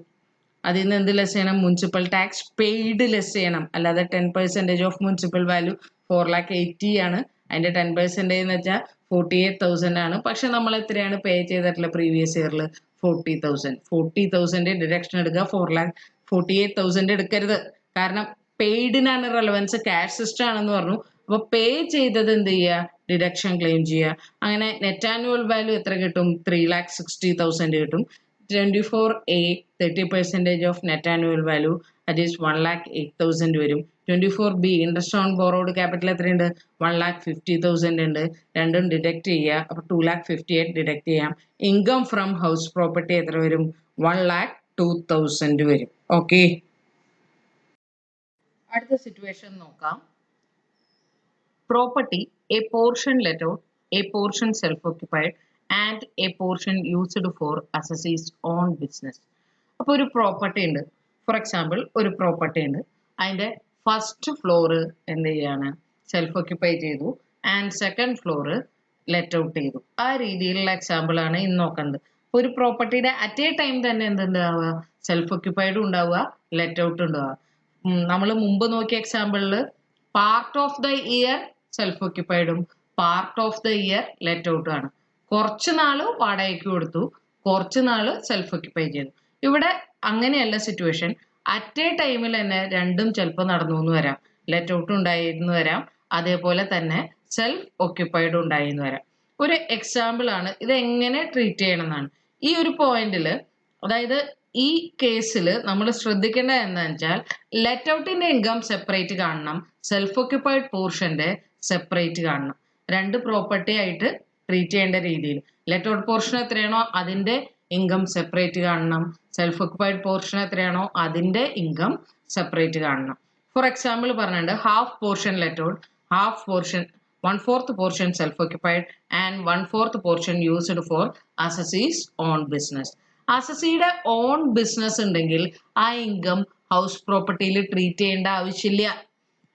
അതിൽ നിന്ന് എന്ത് ലെസ് ചെയ്യണം? മുനിസിപ്പൽ ടാക്സ് പെയ്ഡ് ലെസ് ചെയ്യണം. അല്ലാതെ 10% ഓഫ് മുനിസിപ്പൽ വാല്യൂ 4,80,000 ആണ്. അതിന്റെ 10% എന്ന് വെച്ചാൽ 48,000 ആണ്. പക്ഷെ നമ്മൾ എത്രയാണ് പേ ചെയ്തിട്ടുള്ള പ്രീവിയസ് ഇയറിൽ? 40,000. 40,000 ഡിഡക്ഷൻ എടുക്കുക, 48,000 എടുക്കരുത്. കാരണം പെയ്ഡിനാണ് റെലവൻസ്, ക്യാഷ് സിസ്റ്റം ആണെന്ന് പറഞ്ഞു. അപ്പൊ പേ ചെയ്തത് എന്ത് ചെയ്യുക? ഡിഡക്ഷൻ ക്ലെയിം ചെയ്യുക. അങ്ങനെ നെറ്റ് ആനുവൽ വാല്യൂ എത്ര കിട്ടും? 3,60,000 കിട്ടും. 24A 30% of net annual value, that is 1,08,000 വരും. 24B interest on borrowed capital എത്രയുണ്ട്? 1,50,000 ഉണ്ട്. രണ്ടും ഡിഡക്ട് ചെയ്യുക. അപ്പൊ 2,58,000 ഡിഡക്ട് ചെയ്യാം. ഇൻകം ഫ്രം ഹൗസ് പ്രോപ്പർട്ടി എത്ര വരും? 1,02,000 വരും. ഓക്കെ, അടുത്ത സിറ്റുവേഷൻ നോക്കാം. Property A portion let out, a portion self occupied and a portion used for assessee's own business. അപ്പോൾ ഒരു പ്രോപ്പർട്ടി ഉണ്ട്. ഫോർ എക്സാമ്പിൾ ഒരു പ്രോപ്പർട്ടി ഉണ്ട്, അതിൻ്റെ ഫസ്റ്റ് ഫ്ലോറ് എന്ത് ചെയ്യാണ്, സെൽഫ് ഓക്യുപ്പൈ ചെയ്തു and second floor let out ചെയ്തു. ആ രീതിയിലുള്ള എക്സാമ്പിൾ ആണ് ഇന്ന് നോക്കുന്നത്. ഒരു പ്രോപ്പർട്ടിയുടെ അറ്റ് എ ടൈം തന്നെ എന്തുണ്ടാവുക, സെൽഫ് ഓക്യുപ്പൈഡും ഉണ്ടാവുക, ലെറ്റ് ഔട്ട് ഉണ്ടാവുക. നമ്മൾ മുമ്പ് നോക്കിയ എക്സാമ്പിളിൽ part of the year self ഓക്യുപ്പൈഡും part of the year let ഔട്ടും ആണ്. കുറച്ച് നാൾ വാടകയ്ക്ക് കൊടുത്തു, കുറച്ച് നാൾ സെൽഫ് ഓക്യുപ്പൈ ചെയ്തു. ഇവിടെ അങ്ങനെയല്ല സിറ്റുവേഷൻ. അറ്റ് എ ടൈമിൽ തന്നെ രണ്ടും ചിലപ്പോൾ നടന്നു എന്ന് വരാം, ലെറ്റ് ഔട്ട് ഉണ്ടായിരുന്നു വരാം, അതേപോലെ തന്നെ സെൽഫ് ഓക്യുപ്പൈഡ് ഉണ്ടായിരുന്നു വരാം. ഒരു എക്സാമ്പിൾ ആണ് ഇത് എങ്ങനെ ട്രീറ്റ് ചെയ്യണം എന്നാണ്. ഈ ഒരു പോയിന്റിൽ, അതായത് ഈ കേസിൽ നമ്മൾ ശ്രദ്ധിക്കേണ്ടത് എന്താണെന്ന് വെച്ചാൽ ലെറ്റ് ഔട്ടിന്റെ ഇൻകം സെപ്പറേറ്റ് കാണണം, സെൽഫ് ഓക്യുപ്പൈഡ് പോർഷന്റെ സെപ്പറേറ്റ് കാണണം. രണ്ട് പ്രോപ്പർട്ടി ആയിട്ട് ട്രീറ്റ് ചെയ്യേണ്ട രീതിയിൽ ലെറ്റ് ഔട്ട് പോർഷൻ എത്രയാണോ അതിന്റെ ഇൻകം സെപ്പറേറ്റ് കാണണം, സെൽഫ് ഓക്യുപ്പൈഡ് പോർഷൻ എത്രയാണോ അതിന്റെ ഇൻകം സെപ്പറേറ്റ് കാണണം. ഫോർ എക്സാമ്പിൾ പറഞ്ഞിട്ടുണ്ട്, half portion let out, half portion 1/4 portion self occupied and 1/4 portion used for assessees own business. അസസിയുടെ ഓൺ ബിസിനസ് ഉണ്ടെങ്കിൽ ആ ഇൻകം ഹൗസ് പ്രോപ്പർട്ടിയിൽ ട്രീറ്റ് ചെയ്യേണ്ട ആവശ്യമില്ല.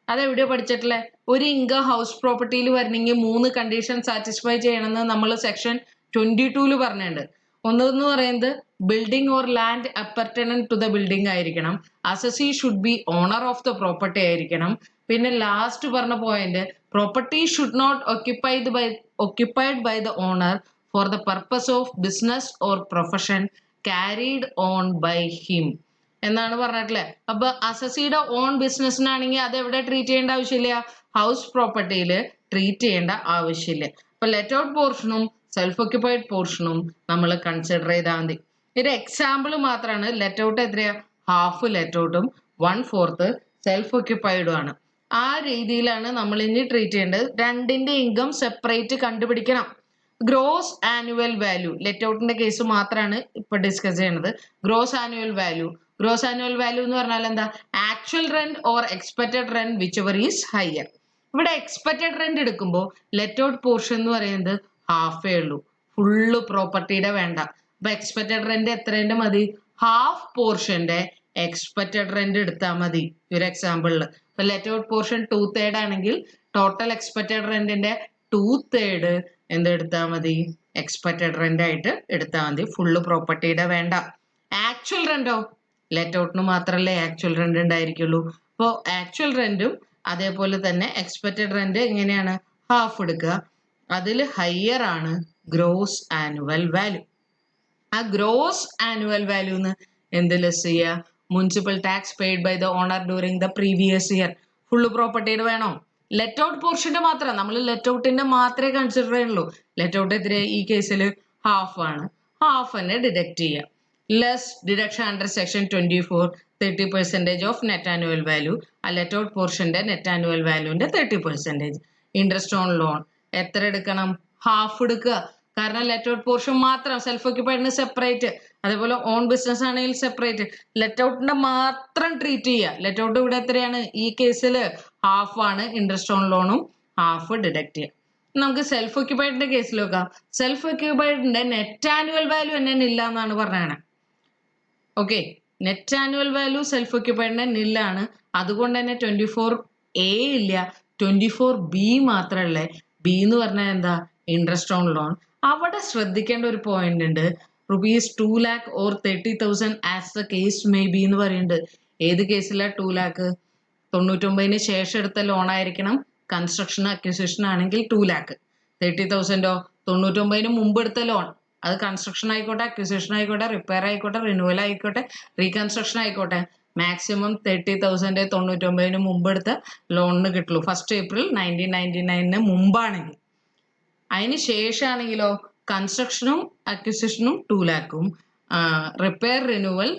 അതെവിടെയോ പഠിച്ചിട്ടില്ലേ, ഒരു ഇൻകം ഹൗസ് പ്രോപ്പർട്ടിയിൽ വരണമെങ്കിൽ 3 കണ്ടീഷൻ സാറ്റിസ്ഫൈ ചെയ്യണമെന്ന് നമ്മൾ സെക്ഷൻ 22 പറഞ്ഞിട്ടുണ്ട്. ഒന്നെന്ന് പറയുന്നത് building or land appurtenant to the building ആയിരിക്കണം, assessee should be owner of the property ആയിരിക്കണം, പിന്നെ ലാസ്റ്റ് പറഞ്ഞ point property should not occupied by the owner for the purpose of business or profession carried on by him എന്നാണ് പറഞ്ഞിട്ടില്ലേ. അപ്പൊ അസസിയുടെ on ബിസിനസ്സിനാണെങ്കിൽ അത് എവിടെ treat ചെയ്യേണ്ട ആവശ്യമില്ല, ഹൗസ് പ്രോപ്പർട്ടിയിൽ ട്രീറ്റ് ചെയ്യേണ്ട ആവശ്യമില്ല. അപ്പൊ ലെറ്റ് ഔട്ട് പോർഷനും സെൽഫ് ഓക്യുപ്പൈഡ് പോർഷനും നമ്മൾ കൺസിഡർ ചെയ്താൽ മതി. ഒരു എക്സാമ്പിൾ മാത്രമാണ്. ലെറ്റ് ഔട്ട് എത്രയാ, ഹാഫ് ലെറ്റ് ഔട്ടും 1/4 സെൽഫ് ഓക്യുപ്പൈഡും ആണ്. ആ രീതിയിലാണ് നമ്മൾ ഇനി ട്രീറ്റ് ചെയ്യേണ്ടത്. രണ്ടിന്റെ ഇൻകം സെപ്പറേറ്റ് കണ്ടുപിടിക്കണം. ഗ്രോസ് ആനുവൽ വാല്യൂ, ലെറ്റ് ഔട്ടിന്റെ കേസ് മാത്രമാണ് ഇപ്പൊ ഡിസ്കസ് ചെയ്യുന്നത്. ഗ്രോസ് ആനുവൽ വാല്യൂ എന്ന് പറഞ്ഞാൽ എന്താ, actual rent or expected rent whichever is higher. ഇവിടെ എക്സ്പെക്റ്റഡ് റെന്റ് എടുക്കുമ്പോൾ ലെറ്റ് ഔട്ട് പോർഷൻ എന്ന് പറയുന്നത് ഹാഫേ ഉള്ളൂ, ഫുള്ള് പ്രോപ്പർട്ടിയുടെ വേണ്ട. അപ്പൊ എക്സ്പെക്റ്റഡ് റെന്റ് എത്രേന്റെ മതി, ഹാഫ് പോർഷന്റെ എക്സ്പെക്റ്റഡ് റെന്റ് എടുത്താൽ മതി. ഒരു എക്സാമ്പിളിൽ ഇപ്പൊ ലെറ്റ് ഔട്ട് പോർഷൻ 2/3 ആണെങ്കിൽ ടോട്ടൽ എക്സ്പെക്റ്റഡ് റെന്റിന്റെ 2/3 എന്തെടുത്താൽ മതി, എക്സ്പെക്റ്റഡ് റെന്റ് ആയിട്ട് എടുത്താൽ മതി, ഫുള്ള് പ്രോപ്പർട്ടിയുടെ വേണ്ട. ആക്ച്വൽ റെന്റോ, ലെറ്റ് ഔട്ടിന് മാത്രമല്ലേ ആക്ച്വൽ റെന്റ് ഉണ്ടായിരിക്കുള്ളൂ. അപ്പോൾ ആക്ച്വൽ റെന്റും അതേപോലെ തന്നെ എക്സ്പെക്റ്റഡ് റെന്റ് എങ്ങനെയാണ്, ഹാഫ് എടുക്കുക. അതിൽ ഹയർ ആണ് ഗ്രോസ് ആനുവൽ വാല്യൂ. ആ ഗ്രോസ് ആനുവൽ വാല്യൂന്ന് എന്ത് ലെസ് ചെയ്യുക, municipal tax paid by the owner during the previous year. Full പ്രോപ്പർട്ടിയുടെ വേണോ, ലെറ്റ് ഔട്ട് പോർഷന്റെ മാത്രം, നമ്മൾ ലെറ്റ് ഔട്ടിന്റെ മാത്രമേ കൺസിഡർ ചെയ്യുള്ളൂ. ലെറ്റ് ഔട്ട് എത്ര, ഈ കേസിൽ ഹാഫ് ആണ്, ഹാഫ് തന്നെ ഡിഡക്ട് ചെയ്യുക. Less deduction under section 24 30% of net annual value. ആ ലെറ്റ് ഔട്ട് പോർഷന്റെ നെറ്റ് ആനുവൽ വാല്യൂന്റെ 30%. ഇൻട്രസ്റ്റ് ഓൺ ലോൺ എത്ര എടുക്കണം, ഹാഫ് എടുക്കുക. കാരണം ലെറ്റ് ഔട്ട് പോർഷൻ മാത്രം, സെൽഫ് ഓക്യുപ്പൈഡിന് സെപ്പറേറ്റ്, അതേപോലെ ഓൺ ബിസിനസ് ആണെങ്കിൽ സെപ്പറേറ്റ്, ലെറ്റ് ഔട്ടിന്റെ മാത്രം ട്രീറ്റ് ചെയ്യുക. ലെറ്റ് ഔട്ട് ഇവിടെ എത്രയാണ്, ഈ കേസിൽ ഹാഫ് ആണ്, ഇൻട്രസ്റ്റ് ഓൺ ലോണും ഹാഫ് ഡിഡക്ട് ചെയ്യുക. നമുക്ക് സെൽഫ് ഓക്യുപ്പൈഡിന്റെ കേസിൽ നോക്കാം. സെൽഫ് ഓക്യുപ്പൈഡിന്റെ നെറ്റ് ആനുവൽ വാല്യൂ തന്നെ ഇല്ല എന്നാണ് പറഞ്ഞത്. Okay, net annual value self ഓക്യുപ്പൈഡിന്റെ നില്ലാണ്. അതുകൊണ്ട് തന്നെ 24A ഇല്ല, 24B മാത്രമല്ലേ. ബി എന്ന് പറഞ്ഞാൽ എന്താ, ഇൻട്രസ്റ്റ് ഓൺ ലോൺ. അവിടെ ശ്രദ്ധിക്കേണ്ട ഒരു പോയിന്റ് ഉണ്ട്, ₹2 lakh or 30,000 as the case may be എന്ന് പറയുന്നുണ്ട്. ഏത് കേസിലാണ് 2 lakh, 99 ശേഷം എടുത്ത ലോൺ ആയിരിക്കണം. കൺസ്ട്രക്ഷൻ അക്വിസിഷൻ ആണെങ്കിൽ 2 lakh. 30,000ഓ 99 മുമ്പ് എടുത്ത ലോൺ, അത് കൺസ്ട്രക്ഷൻ ആയിക്കോട്ടെ, അക്വിസിഷൻ ആയിക്കോട്ടെ, റിപ്പയർ ആയിക്കോട്ടെ, റിന്യൂവൽ ആയിക്കോട്ടെ, റീകൺസ്ട്രക്ഷൻ ആയിക്കോട്ടെ, മാക്സിമം 30,000 99 മുമ്പ് എടുത്ത ലോണിന് കിട്ടുള്ളൂ. 1 April 1999 മുമ്പാണെങ്കിൽ. അതിന് ശേഷമാണെങ്കിലോ കൺസ്ട്രക്ഷനും അക്വിസിഷനും 2 lakhഉം റിപ്പയർ, റിന്യൂവൽ,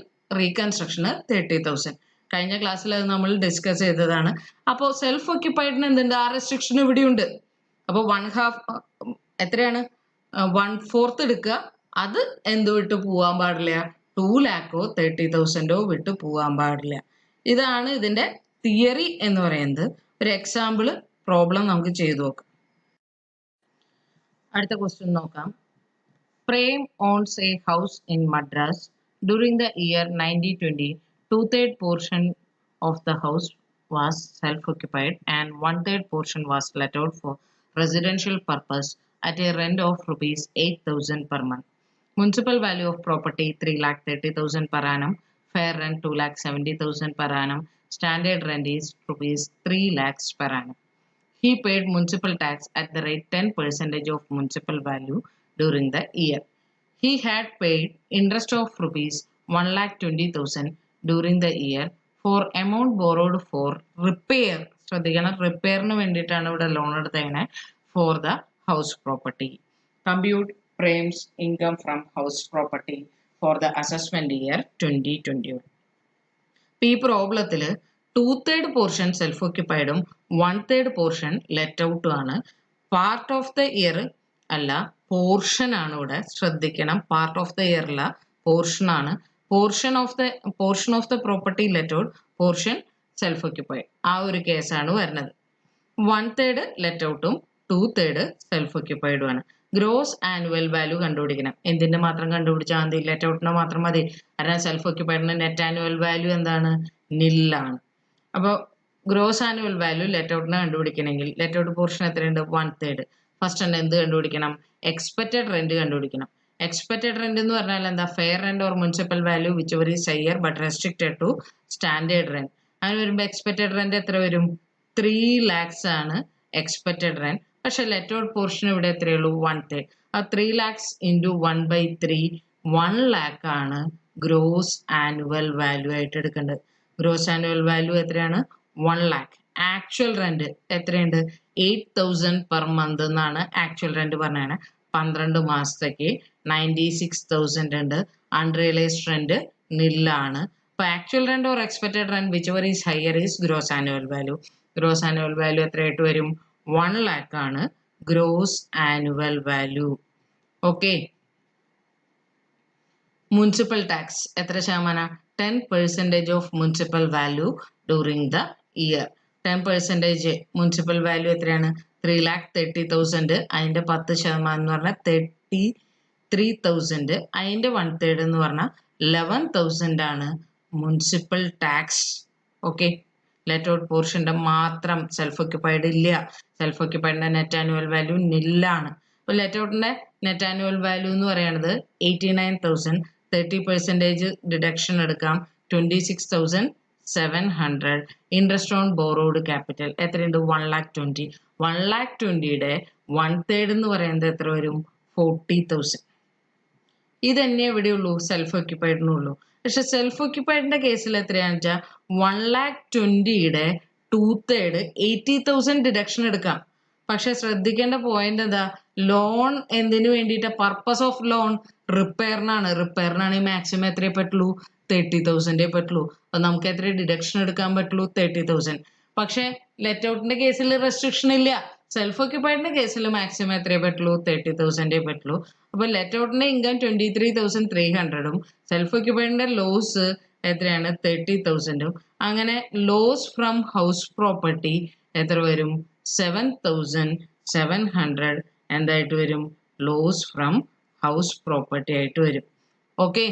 റീകൺസ്ട്രക്ഷന് 30,000. കഴിഞ്ഞ ക്ലാസ്സിൽ അത് നമ്മൾ ഡിസ്കസ് ചെയ്തതാണ്. അപ്പോൾ സെൽഫ് ഓക്യുപ്പൈഡിന് എന്തുണ്ട്, ആ റെസ്ട്രിക്ഷൻ ഇവിടെയുണ്ട്. അപ്പോൾ 1/2 എത്രയാണ്, 1/4 എടുക്കുക. അത് എന്ത് വിട്ട് പോകാൻ പാടില്ല, 2 lakhഓ 30,000ഓ വിട്ട് പോകാൻ പാടില്ല. ഇതാണ് ഇതിന്റെ തിയറി എന്ന് പറയുന്നത്. ഒരു എക്സാമ്പിൾ പ്രോബ്ലം നമുക്ക് ചെയ്തു നോക്കാം. അടുത്ത ക്വസ്റ്റ്യൻ നോക്കാം. Prem owns a house in Madras. During the year 1920, two-third portion of the house was self-occupied and one-third portion was let out for residential purpose at a rent of rupees 8,000 per month. Municipal value of property 3,30,000 per annum. Fair rent 2,70,000 per annum. Standard rent is rupees 3 lakhs per annum. He paid municipal tax at the rate 10% of municipal value during the year. He had paid interest of rupees 1,20,000 during the year for amount borrowed for repair. ശ്രദ്ധിക്കണം, റിപ്പയറിന് വേണ്ടിയിട്ടാണ് ഇവിടെ loan എടുത്തതിനെ for the house property. Compute Prem's income from house property for the assessment year 2021. ഈ പ്രോബ്ലത്തിൽ 2/3 portion self ഓക്യുപ്പൈഡും 1/3 portion let ഔട്ടും ആണ്. Part of the year അല്ല, portion ആണ് ഇവിടെ, ശ്രദ്ധിക്കണം. പാർട്ട് ഓഫ് ദ ഇയർ അല്ല, പോർഷൻ ആണ്. Portion of the property let out, portion self occupied, ആ ഒരു കേസാണ് വരുന്നത്. 1/3 ലെറ്റ് ഔട്ടും 2/3 സെൽഫ് ഓക്യുപ്പൈഡും ആണ്. ഗ്രോസ് ആനുവൽ വാല്യൂ കണ്ടുപിടിക്കണം. എന്തിന്റെ മാത്രം കണ്ടുപിടിച്ചാൽ മതി? ലെറ്റ് ഔട്ടിന് മാത്രം മതി. കാരണം സെൽഫ് ഓക്യുപ്പൈഡിന് നെറ്റ് ആനുവൽ വാല്യൂ എന്താണ്? നില്ലാണ്. അപ്പോൾ ഗ്രോസ് ആനുവൽ വാല്യൂ ലെറ്റ് ഔട്ടിന് കണ്ടുപിടിക്കണമെങ്കിൽ ലെറ്റ് ഔട്ട് പോർഷൻ എത്രയുണ്ട്? 1/3. ഫസ്റ്റ് തന്നെ എന്ത് കണ്ടുപിടിക്കണം? എക്സ്പെക്റ്റഡ് റെന്റ് കണ്ടുപിടിക്കണം. എക്സ്പെക്റ്റഡ് റെന്റ് എന്ന് പറഞ്ഞാൽ എന്താ? Fair rent or municipal value whichever is higher but restricted to standard rent. അങ്ങനെ വരുമ്പോൾ എക്സ്പെക്റ്റഡ് റെന്റ് എത്ര വരും? 3 lakhs ആണ് എക്സ്പെക്റ്റഡ് റെന്റ്. പക്ഷെ ലെറ്റ് ഔട്ട് പോർഷൻ ഇവിടെ എത്രയുള്ളൂ? 1/3. ആ 3 lakhs ഇൻറ്റു 1/3 1 lakh ആണ് ഗ്രോസ് ആനുവൽ വാല്യൂ ആയിട്ട് എടുക്കേണ്ടത്. ഗ്രോസ് ആനുവൽ വാല്യൂ എത്രയാണ്? 1 lakh. ആക്ച്വൽ റെന്റ് എത്രയുണ്ട്? 8,000 പെർ മന്ത് എന്നാണ് ആക്ച്വൽ റെന്റ് പറഞ്ഞത്. 12 മാസത്തേക്ക് 96,000 ഉണ്ട്. അൺറിയലൈസ്ഡ് റെന്റ് നില്ലാണ്. അപ്പോൾ actual rent or expected rent whichever is higher is gross annual value. Gross annual value എത്രയായിട്ട് വരും? 1 lakh ആണ് gross annual value. Okay. Municipal tax എത്ര ശതമാനം? 10% of municipal value during the year. 10% municipal value എത്രയാണ്? 3,30,000. അതിൻ്റെ 10% എന്ന് പറഞ്ഞാൽ 33,000. അതിൻ്റെ 1/3 എന്ന് പറഞ്ഞാൽ 11,000 ആണ് municipal tax. Okay. Let out പോർഷൻ്റെ മാത്രം സെൽഫ് ഓക്യുപ്പൈഡ് ഇല്ല. സെൽഫ് ഓക്യുപ്പൈഡിൻ്റെ നെറ്റ് ആനുവൽ വാല്യൂ നില്ലാണ്. അപ്പോൾ ലെറ്റ് ഔട്ടിൻ്റെ നെറ്റ് ആനുവൽ വാല്യൂ എന്ന് പറയുന്നത് 89,000. 30% ഡിഡക്ഷൻ എടുക്കാം, 26,700. ഇൻട്രസ്റ്റ് ഓൺ ബോറോഡ് ക്യാപിറ്റൽ എത്രയുണ്ട്? 1,20,000. 1,20,000യുടെ 1/3 എന്ന് പറയുന്നത് എത്ര വരും? 40,000. ഇതന്നെ എവിടെയുള്ളൂ? സെൽഫ് ഓക്യുപ്പൈഡിനുള്ളൂ. പക്ഷെ സെൽഫ് ഓക്യുപ്പൈഡിന്റെ കേസിൽ എത്രയാണെന്ന് വെച്ചാൽ 1,20,000യുടെ 2/3 80,000 ഡിഡക്ഷൻ എടുക്കാം. പക്ഷെ ശ്രദ്ധിക്കേണ്ട പോയിന്റ് എന്താ? ലോൺ എന്തിനു വേണ്ടിയിട്ട്? പർപ്പസ് ഓഫ് ലോൺ റിപ്പയറിനാണ്. റിപ്പയറിനാണെങ്കിൽ മാക്സിമം എത്രയേ പറ്റുള്ളൂ? 30,000 പറ്റുള്ളൂ. അപ്പൊ നമുക്ക് എത്ര ഡിഡക്ഷൻ എടുക്കാൻ പറ്റുള്ളൂ? 30,000. പക്ഷെ ലെറ്റ് ഔട്ടിന്റെ കേസിൽ റെസ്ട്രിക്ഷൻ ഇല്ല. സെൽഫ് ഓക്യുപ്പൈഡിന്റെ കേസിൽ മാക്സിമം എത്രയേ പറ്റുള്ളൂ? 30,000 പറ്റുള്ളൂ. അപ്പൊ ലെറ്റ് ഔട്ടിന്റെ ഇൻകം 23,300ഉം സെൽഫ് ഓക്യുപ്പൈഡിന്റെ ലോസ് എത്രയാണ്? 30,000ഉം. അങ്ങനെ ലോസ് ഫ്രം ഹൗസ് പ്രോപ്പർട്ടി എത്ര വരും? 7,700 എന്തായിട്ട് വരും? ലോസ് ഫ്രം ഹൗസ് പ്രോപ്പർട്ടി ആയിട്ട് വരും. ഓക്കെ.